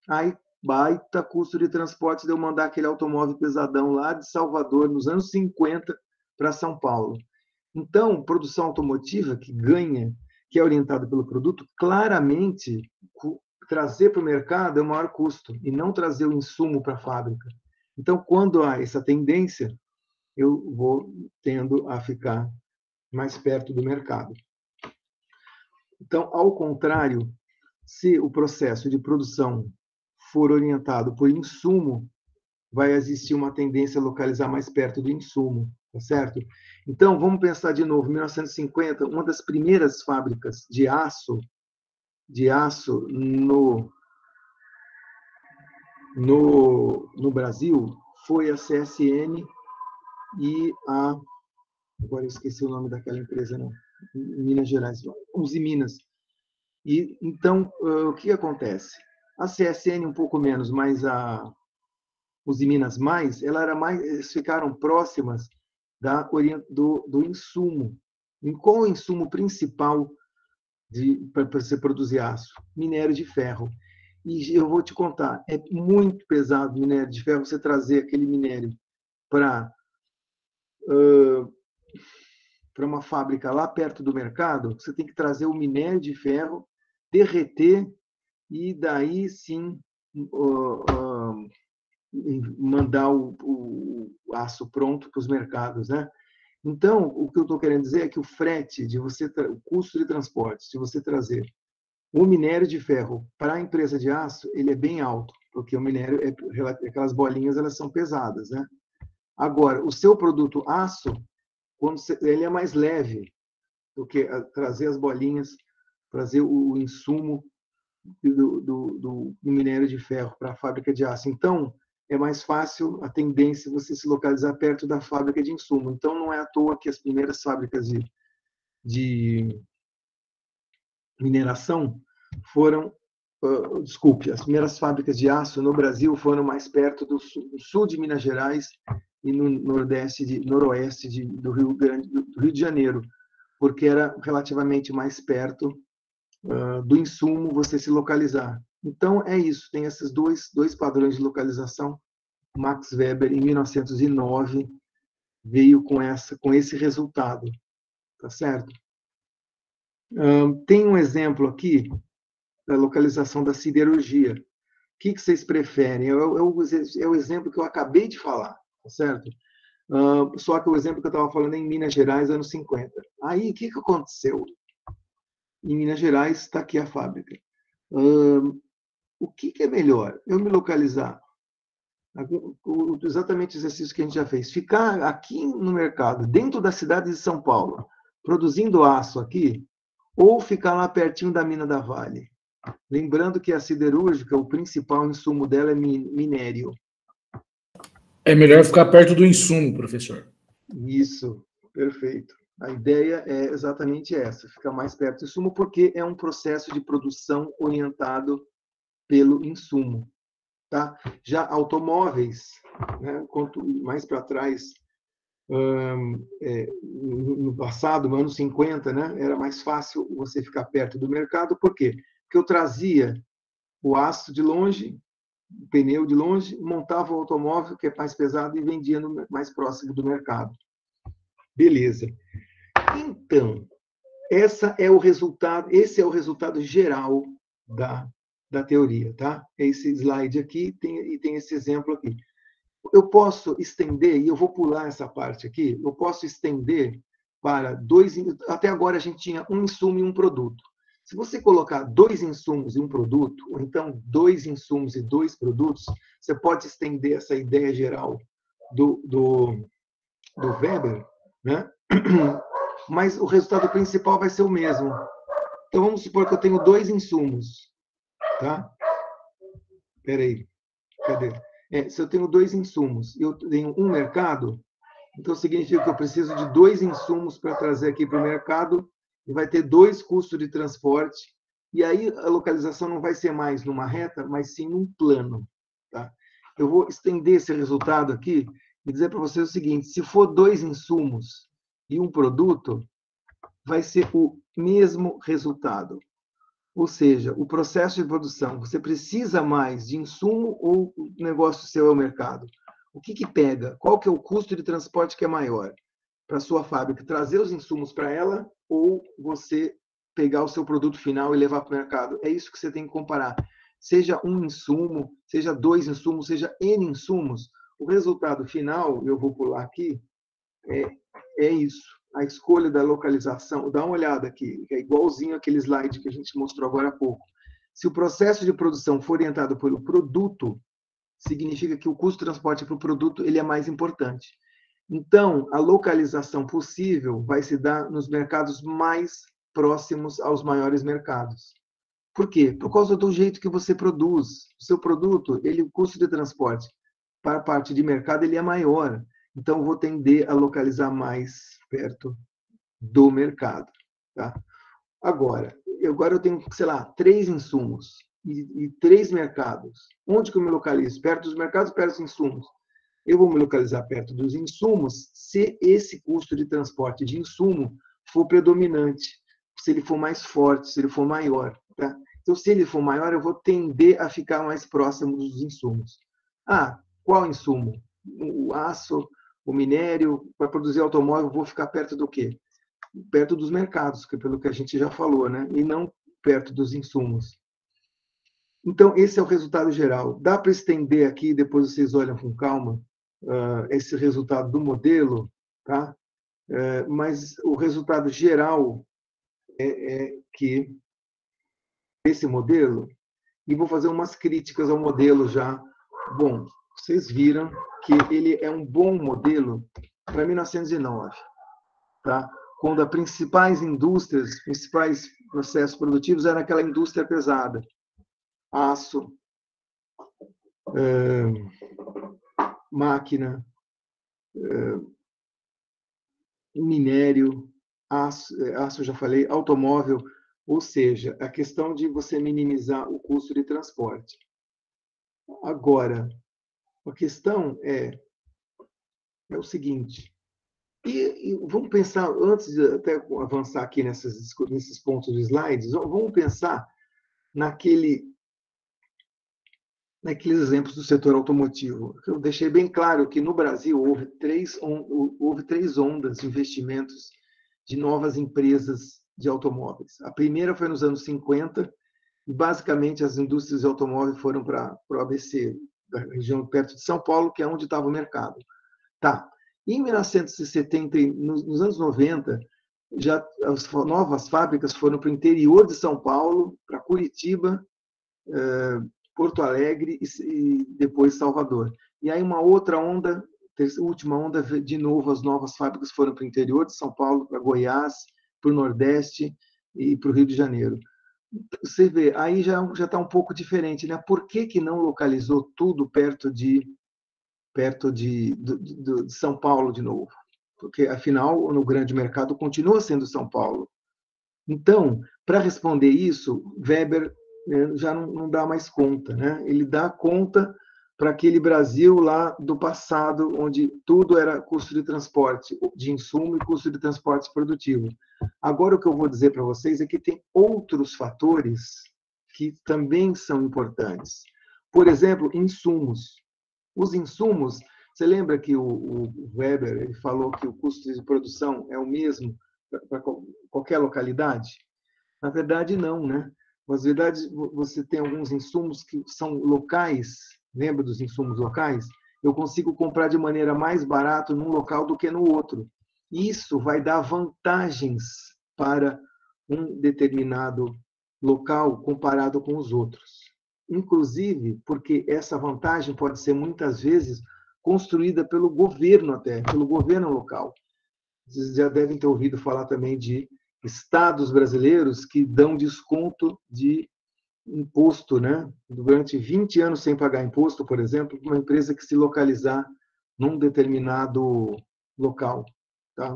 Aí, baita custo de transporte de eu mandar aquele automóvel pesadão lá de Salvador, nos anos 50, para São Paulo. Então, produção automotiva que ganha, que é orientada pelo produto, claramente trazer para o mercado é o maior custo e não trazer o insumo para a fábrica. Então, quando há essa tendência, eu vou tendo a ficar mais perto do mercado. Então, ao contrário, se o processo de produção for orientado por insumo, vai existir uma tendência a localizar mais perto do insumo, tá certo? Então, vamos pensar de novo, 1950, uma das primeiras fábricas de aço no Brasil foi a CSN e agora eu esqueci o nome daquela empresa, não, em Minas Gerais, Usiminas. E então, o que acontece? A CSN um pouco menos, mas Usiminas mais, eles ficaram próximas do insumo. Em qual é o insumo principal para você produzir aço? Minério de ferro. E eu vou te contar, é muito pesado minério de ferro você trazer aquele minério para uma fábrica lá perto do mercado, você tem que trazer o minério de ferro, derreter e daí sim mandar o aço pronto para os mercados, né? Então, o que eu estou querendo dizer é que o frete, o custo de transporte, de você trazer o minério de ferro para a empresa de aço, ele é bem alto, porque o minério, aquelas bolinhas, elas são pesadas, né? Agora, o seu produto aço, ele é mais leve do que trazer as bolinhas, trazer o insumo do minério de ferro para a fábrica de aço. Então, é mais fácil a tendência você se localizar perto da fábrica de insumo. Então, não é à toa que as primeiras fábricas de mineração foram, as primeiras fábricas de aço no Brasil foram mais perto do sul de Minas Gerais e no noroeste do Rio de Janeiro, porque era relativamente mais perto do insumo você se localizar. Então, é isso, tem esses dois padrões de localização. Max Weber, em 1909, veio com esse resultado, tá certo? Tem um exemplo aqui da localização da siderurgia. O que vocês preferem? É o exemplo que eu acabei de falar, tá certo? Só que o exemplo que eu estava falando é em Minas Gerais, anos 50. Aí, o que aconteceu? Em Minas Gerais, está aqui a fábrica. O que é melhor? Eu me localizar, exatamente o exercício que a gente já fez, ficar aqui no mercado, dentro da cidade de São Paulo, produzindo aço aqui, ou ficar lá pertinho da mina da Vale? Lembrando que a siderúrgica, o principal insumo dela é minério. É melhor ficar perto do insumo, professor. Isso, perfeito. A ideia é exatamente essa, ficar mais perto do insumo, porque é um processo de produção orientado pelo insumo. Tá? Já automóveis, né, quanto mais para trás, no passado, no ano 50, né, era mais fácil você ficar perto do mercado. Por quê? Porque eu trazia o aço de longe, o pneu de longe, montava o automóvel, que é mais pesado, e vendia mais próximo do mercado. Beleza. Então, esse é o resultado geral da teoria, tá? Esse slide aqui tem esse exemplo aqui. Eu posso estender, e eu vou pular essa parte aqui, eu posso estender para até agora a gente tinha um insumo e um produto. Se você colocar 2 insumos e um produto, ou então 2 insumos e 2 produtos, você pode estender essa ideia geral do Weber, né? Mas o resultado principal vai ser o mesmo. Então, vamos supor que eu tenho 2 insumos, tá? Espera aí, cadê? Se eu tenho 2 insumos e eu tenho um mercado, então significa que eu preciso de 2 insumos para trazer aqui para o mercado e vai ter 2 custos de transporte. E aí a localização não vai ser mais numa reta, mas sim num plano, tá? Eu vou estender esse resultado aqui e dizer para vocês o seguinte: se for 2 insumos e um produto, vai ser o mesmo resultado. Ou seja, o processo de produção, você precisa mais de insumo ou o negócio seu é o mercado? O que pega? Qual que é o custo de transporte que é maior? Para a sua fábrica, trazer os insumos para ela ou você pegar o seu produto final e levar para o mercado? É isso que você tem que comparar. Seja um insumo, seja 2 insumos, seja N insumos, o resultado final, eu vou pular aqui, é isso. A escolha da localização, dá uma olhada aqui, é igualzinho aquele slide que a gente mostrou agora há pouco. Se o processo de produção for orientado pelo produto, significa que o custo de transporte para o produto ele é mais importante. Então, a localização possível vai se dar nos mercados mais próximos aos maiores mercados. Por quê? Por causa do jeito que você produz. O seu produto, o custo de transporte para a parte de mercado ele é maior. Então, vou tender a localizar mais perto do mercado. Tá? Agora eu tenho, sei lá, 3 insumos e 3 mercados. Onde que eu me localizo? Perto dos mercados, perto dos insumos. Eu vou me localizar perto dos insumos se esse custo de transporte de insumo for predominante, se ele for mais forte, se ele for maior. Tá? Então, se ele for maior, eu vou tender a ficar mais próximo dos insumos. Qual insumo? O aço, o minério, para produzir automóvel, vou ficar perto do quê? perto dos mercados, que é pelo que a gente já falou, né? E não perto dos insumos. Então, esse é o resultado geral. Dá para estender aqui, depois vocês olham com calma, esse resultado do modelo, tá? Mas o resultado geral é que esse modelo, e vou fazer umas críticas ao modelo já. Bom, vocês viram que ele é um bom modelo para 1909, tá? Quando as principais indústrias, principais processos produtivos era aquela indústria pesada, aço, máquina, minério, aço já falei, automóvel, ou seja, a questão de você minimizar o custo de transporte. Agora, a questão é o seguinte, e vamos pensar, antes de até avançar aqui nesses pontos de slides, vamos pensar naqueles exemplos do setor automotivo. Eu deixei bem claro que no Brasil houve três ondas de investimentos de novas empresas de automóveis. A primeira foi nos anos 50, e basicamente as indústrias de automóvel foram para o ABC, da região perto de São Paulo, que é onde estava o mercado. Tá. Em 1970, nos anos 90, já as novas fábricas foram para o interior de São Paulo, para Curitiba, Porto Alegre e depois Salvador. E aí uma outra onda, última onda, de novo as novas fábricas foram para o interior de São Paulo, para Goiás, para o Nordeste e para o Rio de Janeiro. Você vê, aí já está um pouco diferente, né? Por que não localizou tudo perto de São Paulo de novo? Porque, afinal, no grande mercado continua sendo São Paulo. Então, para responder isso, Weber já não dá mais conta, né? Ele dá conta para aquele Brasil lá do passado, onde tudo era custo de transporte, de insumo e custo de transporte produtivo. Agora, o que eu vou dizer para vocês é que tem outros fatores que também são importantes. Por exemplo, insumos. Os insumos, você lembra que o Weber ele falou que o custo de produção é o mesmo para qualquer localidade? Na verdade, não, né? Na verdade, você tem alguns insumos que são locais, lembra dos insumos locais? Eu consigo comprar de maneira mais barata num local do que no outro. Isso vai dar vantagens para um determinado local comparado com os outros. Inclusive, porque essa vantagem pode ser, muitas vezes, construída pelo governo até, pelo governo local. Vocês já devem ter ouvido falar também de estados brasileiros que dão desconto de imposto, né? Durante 20 anos sem pagar imposto, por exemplo, para uma empresa que se localizar num determinado local. Tá?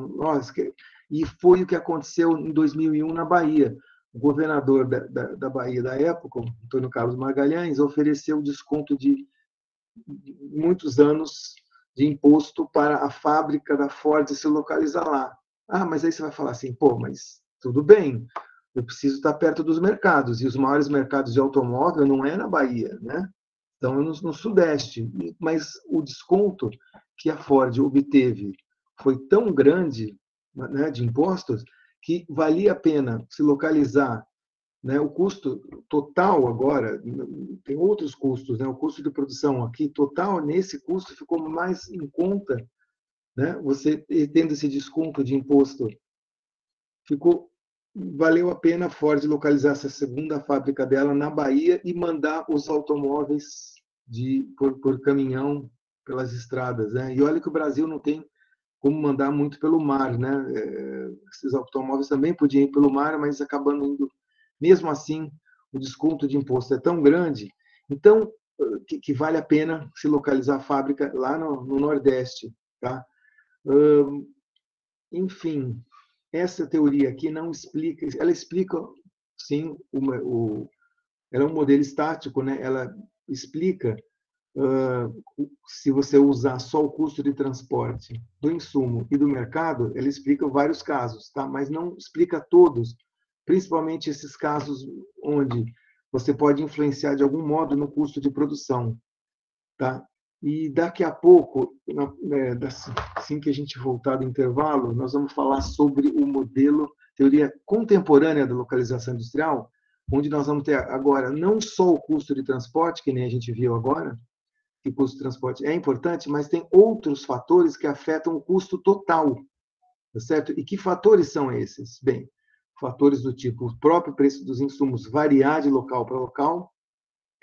E foi o que aconteceu em 2001 na Bahia. O governador da Bahia da época, Antônio Carlos Magalhães, ofereceu desconto de muitos anos de imposto para a fábrica da Ford se localizar lá. Ah, mas aí você vai falar assim, pô, mas tudo bem, eu preciso estar perto dos mercados, e os maiores mercados de automóvel não é na Bahia, né? Então, no Sudeste. Mas o desconto que a Ford obteve foi tão grande, né, de impostos, que valia a pena se localizar, né, o custo total agora, tem outros custos, né, o custo de produção aqui, total, nesse custo ficou mais em conta, né, você tendo esse desconto de imposto, valeu a pena a Ford localizar essa segunda fábrica dela na Bahia e mandar os automóveis por caminhão pelas estradas, né? E olha que o Brasil não tem como mandar muito pelo mar, né? Esses automóveis também podiam ir pelo mar, mas acabando indo. Mesmo assim, o desconto de imposto é tão grande, então que vale a pena se localizar a fábrica lá no Nordeste, tá? Enfim, essa teoria aqui não explica, ela explica, sim, ela é um modelo estático, né? Ela explica se você usar só o custo de transporte do insumo e do mercado, ela explica vários casos, tá? Mas não explica todos, principalmente esses casos onde você pode influenciar de algum modo no custo de produção, tá? E daqui a pouco, assim que a gente voltar do intervalo, nós vamos falar sobre o modelo, teoria contemporânea da localização industrial, onde nós vamos ter agora não só o custo de transporte, que nem a gente viu agora, que o custo de transporte é importante, mas tem outros fatores que afetam o custo total, tá certo? E que fatores são esses? Bem, fatores do tipo o próprio preço dos insumos variar de local para local,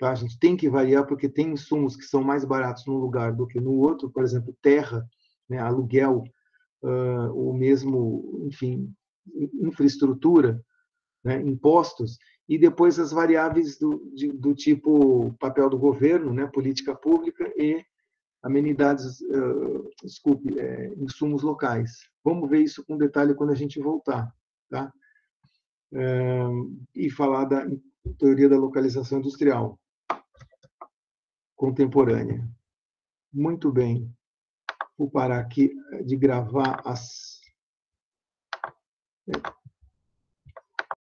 tá? A gente tem que variar porque tem insumos que são mais baratos num lugar do que no outro, por exemplo, terra, né, aluguel, ou mesmo, enfim, infraestrutura, né, impostos, e depois as variáveis do tipo papel do governo, né, política pública e amenidades, insumos locais. Vamos ver isso com detalhe quando a gente voltar, tá? E falar da teoria da localização industrial contemporânea. Muito bem. Vou parar aqui de gravar as